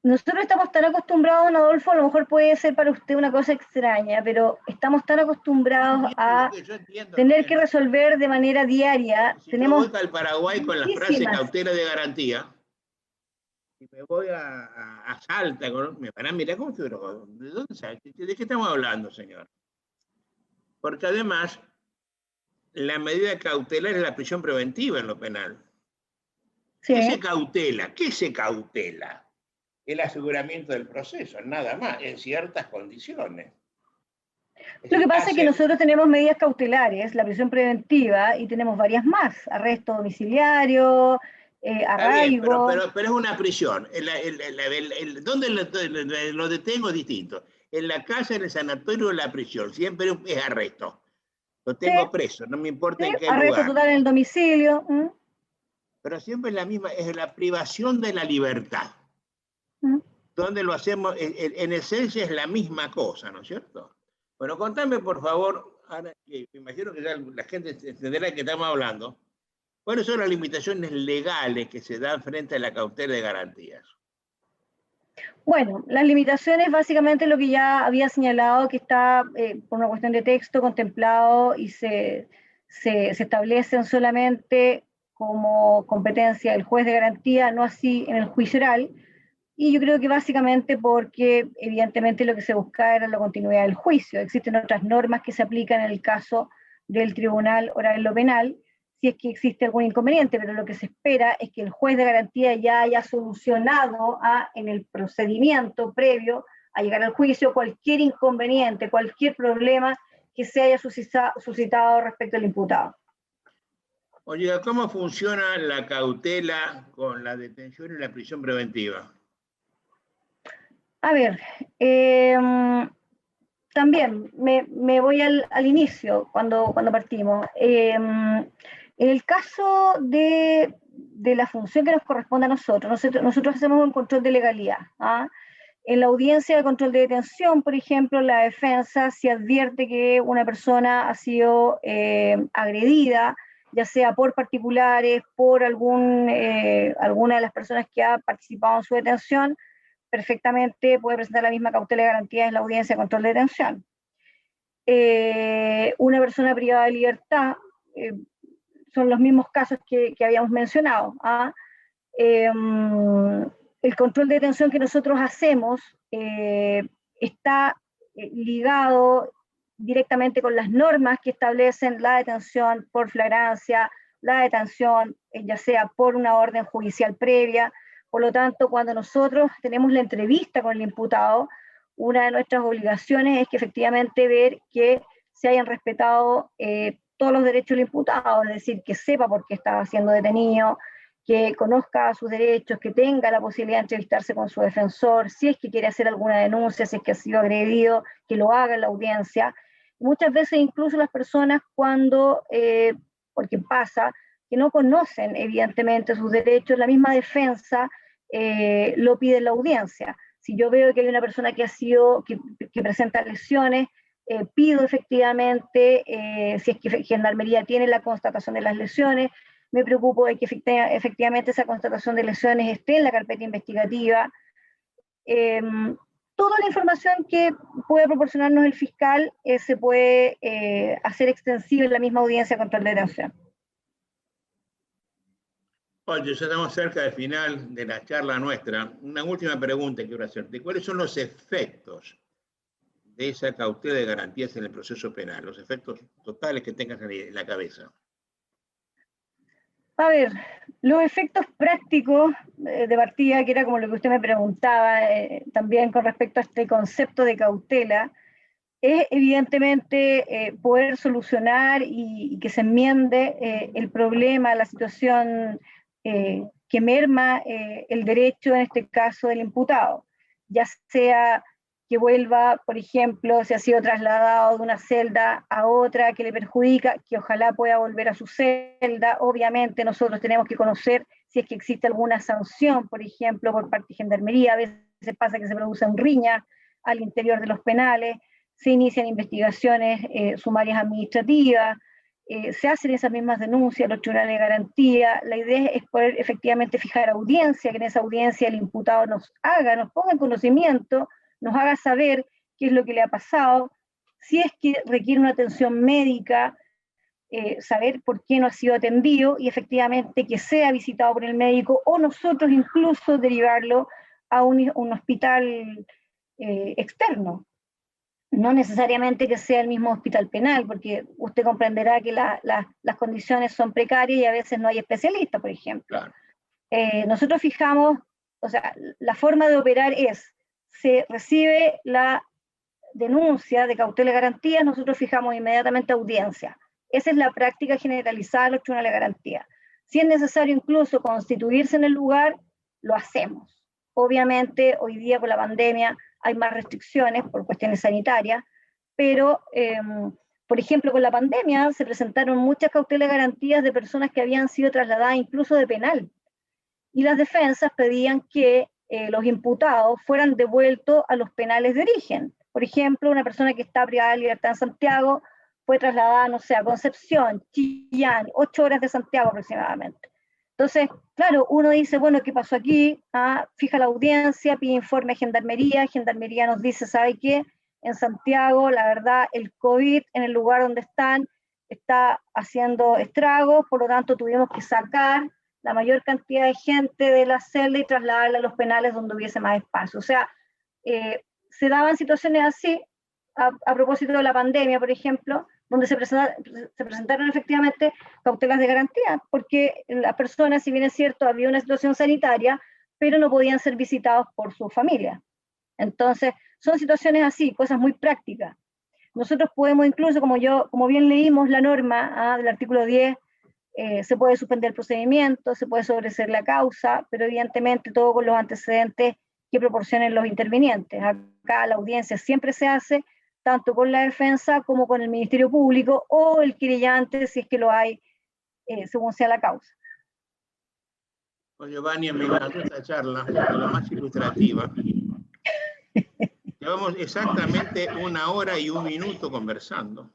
estamos tan acostumbrados, don Adolfo, a lo mejor puede ser para usted una cosa extraña, pero estamos tan acostumbrados a tener que resolver de manera diaria. Si yo voy al Paraguay con la frase cautela de garantía, y me voy a Salta, me van a mirar como si... ¿De dónde sale? ¿De qué estamos hablando, señor? Porque además, la medida cautelar es la prisión preventiva en lo penal. Sí. ¿Qué se cautela? ¿Qué se cautela? El aseguramiento del proceso, nada más, en ciertas condiciones. Lo que pasa es que nosotros tenemos medidas cautelares, la prisión preventiva, y tenemos varias más, arresto domiciliario, arraigo. Bien, pero es una prisión. ¿Dónde lo detengo es distinto? En la casa, en el sanatorio, en la prisión. Siempre es arresto. Lo tengo preso, no me importa en qué lugar. Arresto total en el domicilio. Pero siempre es la misma, es la privación de la libertad. Donde lo hacemos, en esencia es la misma cosa, ¿no es cierto? Bueno, contame por favor, Ana, que me imagino que ya la gente entenderá de qué estamos hablando, ¿cuáles son las limitaciones legales que se dan frente a la cautela de garantías? Bueno, las limitaciones básicamente lo que ya había señalado, que está por una cuestión de texto contemplado y se establecen solamente como competencia del juez de garantía, no así en el juicio oral. Y yo creo que básicamente porque evidentemente lo que se buscaba era la continuidad del juicio. Existen otras normas que se aplican en el caso del tribunal oral en lo penal, si es que existe algún inconveniente, pero lo que se espera es que el juez de garantía ya haya solucionado en el procedimiento previo a llegar al juicio cualquier inconveniente, cualquier problema que se haya suscitado respecto al imputado. Oye, ¿cómo funciona la cautela con la detención y la prisión preventiva? A ver, también me voy al inicio, cuando partimos. En el caso de la función que nos corresponde a nosotros hacemos un control de legalidad. En la audiencia de control de detención, por ejemplo, la defensa se advierte que una persona ha sido agredida, ya sea por particulares, por alguna de las personas que ha participado en su detención, perfectamente puede presentar la misma cautela de garantía en la audiencia de control de detención. Una persona privada de libertad, son los mismos casos que habíamos mencionado. El control de detención que nosotros hacemos está ligado directamente con las normas que establecen la detención por flagrancia, la detención ya sea por una orden judicial previa. Por lo tanto, cuando nosotros tenemos la entrevista con el imputado, una de nuestras obligaciones es que efectivamente ver que se hayan respetado todos los derechos del imputado, es decir, que sepa por qué estaba siendo detenido, que conozca sus derechos, que tenga la posibilidad de entrevistarse con su defensor, si es que quiere hacer alguna denuncia, si es que ha sido agredido, que lo haga en la audiencia. Muchas veces incluso las personas cuando, porque pasa, que no conocen evidentemente sus derechos, la misma defensa lo pide en la audiencia. Si yo veo que hay una persona que presenta lesiones, pido efectivamente, si es que Gendarmería tiene la constatación de las lesiones, me preocupo de que efectivamente esa constatación de lesiones esté en la carpeta investigativa. Toda la información que puede proporcionarnos el fiscal se puede hacer extensiva en la misma audiencia contra la detención. Oye, ya estamos cerca del final de la charla nuestra. Una última pregunta que quiero hacerte. ¿Cuáles son los efectos de esa cautela de garantías en el proceso penal? Los efectos totales que tengas en la cabeza. A ver, los efectos prácticos de partida, que era como lo que usted me preguntaba, también con respecto a este concepto de cautela, es evidentemente poder solucionar y que se enmiende el problema, la situación que merma el derecho, en este caso, del imputado, ya sea que vuelva, por ejemplo, si ha sido trasladado de una celda a otra que le perjudica, que ojalá pueda volver a su celda. Obviamente nosotros tenemos que conocer si es que existe alguna sanción, por ejemplo, por parte de Gendarmería. A veces pasa que se producen riñas al interior de los penales, se inician investigaciones sumarias administrativas, se hacen esas mismas denuncias a los tribunales de garantía. La idea es poder efectivamente fijar audiencia, que en esa audiencia el imputado nos ponga en conocimiento, nos haga saber qué es lo que le ha pasado, si es que requiere una atención médica, saber por qué no ha sido atendido y efectivamente que sea visitado por el médico o nosotros incluso derivarlo a un hospital externo. No necesariamente que sea el mismo hospital penal, porque usted comprenderá que las condiciones son precarias y a veces no hay especialistas, por ejemplo. Claro. Nosotros fijamos, o sea, la forma de operar es, se recibe la denuncia de cautela de garantías, nosotros fijamos inmediatamente audiencia. Esa es la práctica generalizada de los tribunales de garantía. Si es necesario incluso constituirse en el lugar, lo hacemos. Obviamente, hoy día con la pandemia hay más restricciones por cuestiones sanitarias, pero, por ejemplo, con la pandemia se presentaron muchas cautelas de garantías de personas que habían sido trasladadas incluso de penal. Y las defensas pedían que los imputados fueran devueltos a los penales de origen. Por ejemplo, una persona que está privada de libertad en Santiago fue trasladada, no sé, a Concepción, Chillán, 8 horas de Santiago aproximadamente. Entonces, claro, uno dice, bueno, ¿qué pasó aquí? Fija la audiencia, pide informe a Gendarmería nos dice, ¿sabe qué? En Santiago, la verdad, el COVID en el lugar donde están está haciendo estragos, por lo tanto tuvimos que sacar la mayor cantidad de gente de la celda y trasladarla a los penales donde hubiese más espacio. O sea, se daban situaciones así, a propósito de la pandemia, por ejemplo, donde se presentaron efectivamente cautelas de garantía, porque las personas, si bien es cierto, había una situación sanitaria, pero no podían ser visitados por su familia. Entonces, son situaciones así, cosas muy prácticas. Nosotros podemos incluso, como bien leímos la norma del artículo 10, se puede suspender el procedimiento, se puede sobreseer la causa, pero evidentemente todo con los antecedentes que proporcionen los intervinientes. Acá la audiencia siempre se hace, tanto con la defensa como con el Ministerio Público o el querellante, si es que lo hay, según sea la causa. Oye, Vania, me encantó esta charla, lo más ilustrativa. Llevamos exactamente 1 hora y 1 minuto conversando.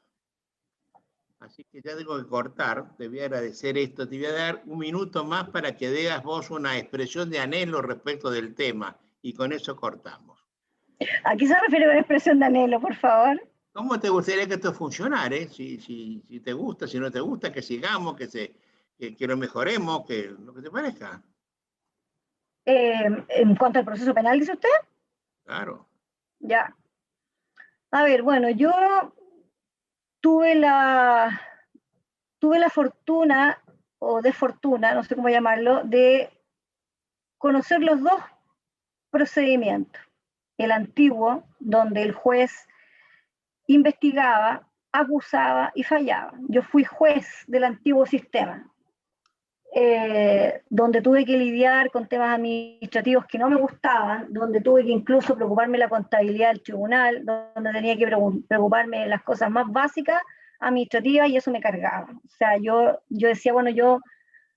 Así que ya tengo que cortar, te voy a agradecer esto, te voy a dar 1 minuto más para que digas vos una expresión de anhelo respecto del tema, y con eso cortamos. ¿A qué se refiere con expresión de anhelo, por favor? ¿Cómo te gustaría que esto funcionara? Si te gusta, si no te gusta, que sigamos, que lo mejoremos, que lo que te parezca. ¿En cuanto al proceso penal, dice usted? Claro. Ya. A ver, bueno, yo tuve la fortuna, o desfortuna, no sé cómo llamarlo, de conocer los dos procedimientos. El antiguo, donde el juez investigaba, acusaba y fallaba. Yo fui juez del antiguo sistema, donde tuve que lidiar con temas administrativos que no me gustaban, donde tuve que incluso preocuparme de la contabilidad del tribunal, donde tenía que preocuparme de las cosas más básicas administrativas, y eso me cargaba. O sea, yo decía, bueno, yo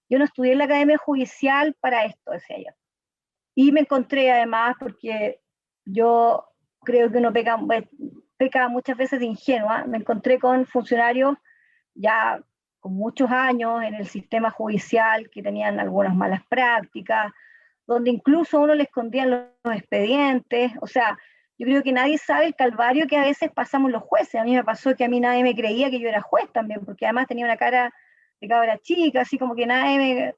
no estudié en la academia judicial para esto, decía yo. Y me encontré además, porque yo creo que uno peca muchas veces de ingenua, me encontré con funcionarios ya con muchos años en el sistema judicial que tenían algunas malas prácticas, donde incluso a uno le escondían los expedientes. O sea, yo creo que nadie sabe el calvario que a veces pasamos los jueces. A mí me pasó que a mí nadie me creía que yo era juez también, porque además tenía una cara de cabra chica, así como que nadie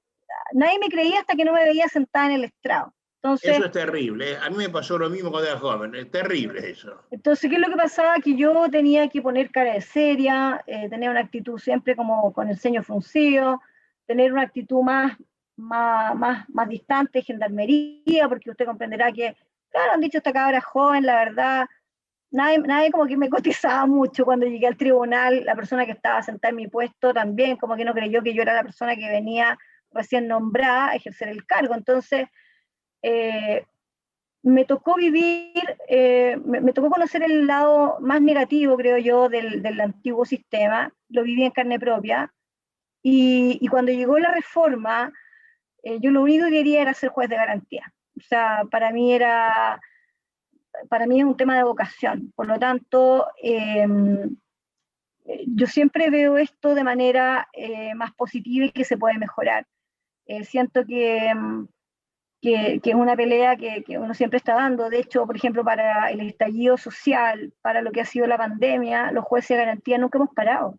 me creía hasta que no me veía sentada en el estrado. Entonces, eso es terrible. A mí me pasó lo mismo cuando era joven. Es terrible eso. Entonces, ¿qué es lo que pasaba? Que yo tenía que poner cara de seria, tener una actitud siempre como con el ceño fruncido, tener una actitud más distante, gendarmería, porque usted comprenderá que, claro, han dicho esta cabra joven, la verdad, nadie como que me cotizaba mucho cuando llegué al tribunal. La persona que estaba sentada en mi puesto también como que no creyó que yo era la persona que venía recién nombrada a ejercer el cargo. Entonces, me tocó vivir, me tocó conocer el lado más negativo, creo yo, del antiguo sistema. Lo viví en carne propia, y cuando llegó la reforma, yo lo único que quería era ser juez de garantía. O sea, para mí es un tema de vocación. Por lo tanto, yo siempre veo esto de manera más positiva y que se puede mejorar. Siento que es una pelea que uno siempre está dando. De hecho, por ejemplo, para el estallido social, para lo que ha sido la pandemia, los jueces de garantía nunca hemos parado,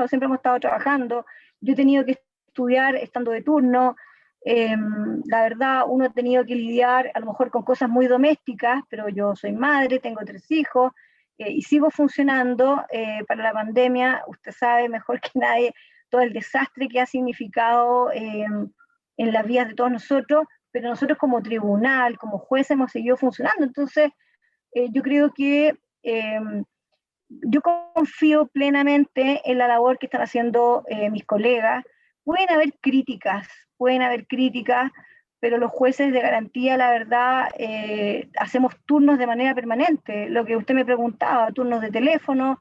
siempre hemos estado trabajando. Yo he tenido que estudiar estando de turno. La verdad, uno ha tenido que lidiar a lo mejor con cosas muy domésticas, pero yo soy madre, tengo 3 hijos, y sigo funcionando. Para la pandemia, usted sabe mejor que nadie todo el desastre que ha significado en las vidas de todos nosotros, pero nosotros como tribunal, como juez, hemos seguido funcionando. Entonces, yo creo que yo confío plenamente en la labor que están haciendo mis colegas. Pueden haber críticas, pero los jueces de garantía, la verdad, hacemos turnos de manera permanente. Lo que usted me preguntaba, turnos de teléfono,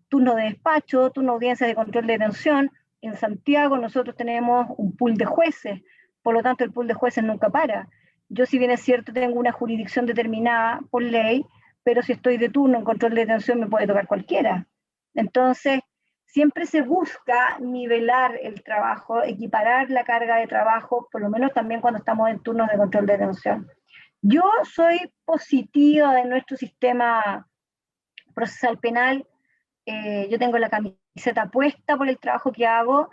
turnos de despacho, turnos de audiencias de control de detención. En Santiago nosotros tenemos un pool de jueces, por lo tanto el pool de jueces nunca para. Yo, si bien es cierto, tengo una jurisdicción determinada por ley, pero si estoy de turno en control de detención me puede tocar cualquiera. Entonces, siempre se busca nivelar el trabajo, equiparar la carga de trabajo, por lo menos también cuando estamos en turnos de control de detención. Yo soy positiva de nuestro sistema procesal penal. Yo tengo la camiseta puesta por el trabajo que hago,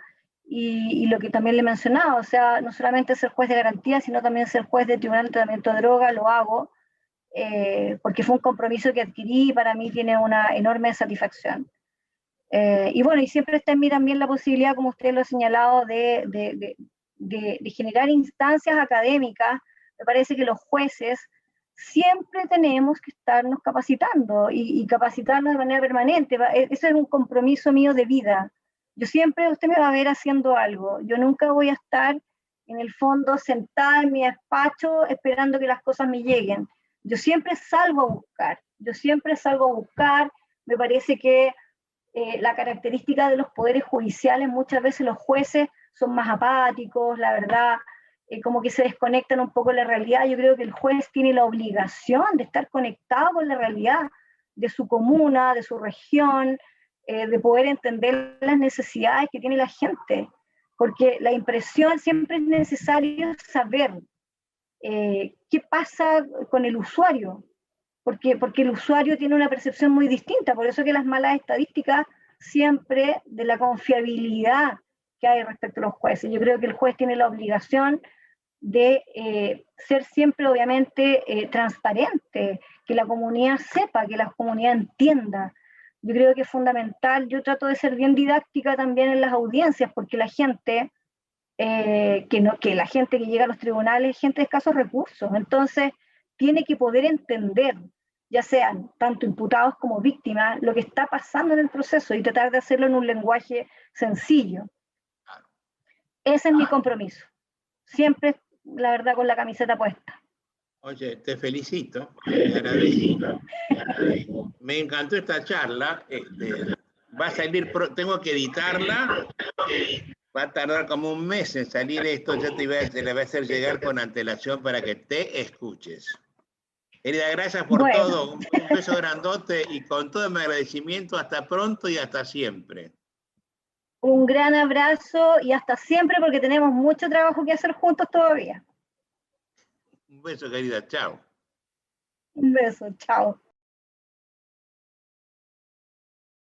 y lo que también le he mencionado, o sea, no solamente ser juez de garantía, sino también ser juez de tribunal de tratamiento de droga. Lo hago porque fue un compromiso que adquirí y para mí tiene una enorme satisfacción. Y bueno, y siempre está en mí también la posibilidad, como usted lo ha señalado, de generar instancias académicas. Me parece que los jueces siempre tenemos que estarnos capacitando y capacitarnos de manera permanente. Ese es un compromiso mío de vida. Yo siempre, usted me va a ver haciendo algo. Yo nunca voy a estar en el fondo sentada en mi despacho esperando que las cosas me lleguen. Yo siempre salgo a buscar. Me parece que la característica de los poderes judiciales, muchas veces los jueces son más apáticos, la verdad, como que se desconectan un poco de la realidad. Yo creo que el juez tiene la obligación de estar conectado con la realidad de su comuna, de su región, de poder entender las necesidades que tiene la gente, porque la impresión siempre es necesario saber qué pasa con el usuario, porque el usuario tiene una percepción muy distinta. Por eso que las malas estadísticas siempre de la confiabilidad que hay respecto a los jueces. Yo creo que el juez tiene la obligación de ser siempre, obviamente, transparente, que la comunidad sepa, que la comunidad entienda, yo creo que es fundamental. Yo trato de ser bien didáctica también en las audiencias, porque la gente, que la gente que llega a los tribunales es gente de escasos recursos, entonces tiene que poder entender, ya sean tanto imputados como víctimas, lo que está pasando en el proceso y tratar de hacerlo en un lenguaje sencillo. Ese es mi compromiso. Siempre, la verdad, con la camiseta puesta. Oye, te felicito, te agradezco. Me encantó esta charla. Va a salir, tengo que editarla. Va a tardar como un mes en salir esto. Ya te la voy a hacer llegar con antelación para que te escuches. Querida, gracias por todo. Un beso grandote y con todo mi agradecimiento. Hasta pronto y hasta siempre. Un gran abrazo y hasta siempre, porque tenemos mucho trabajo que hacer juntos todavía. Un beso, querida. Chao. Un beso. Chao.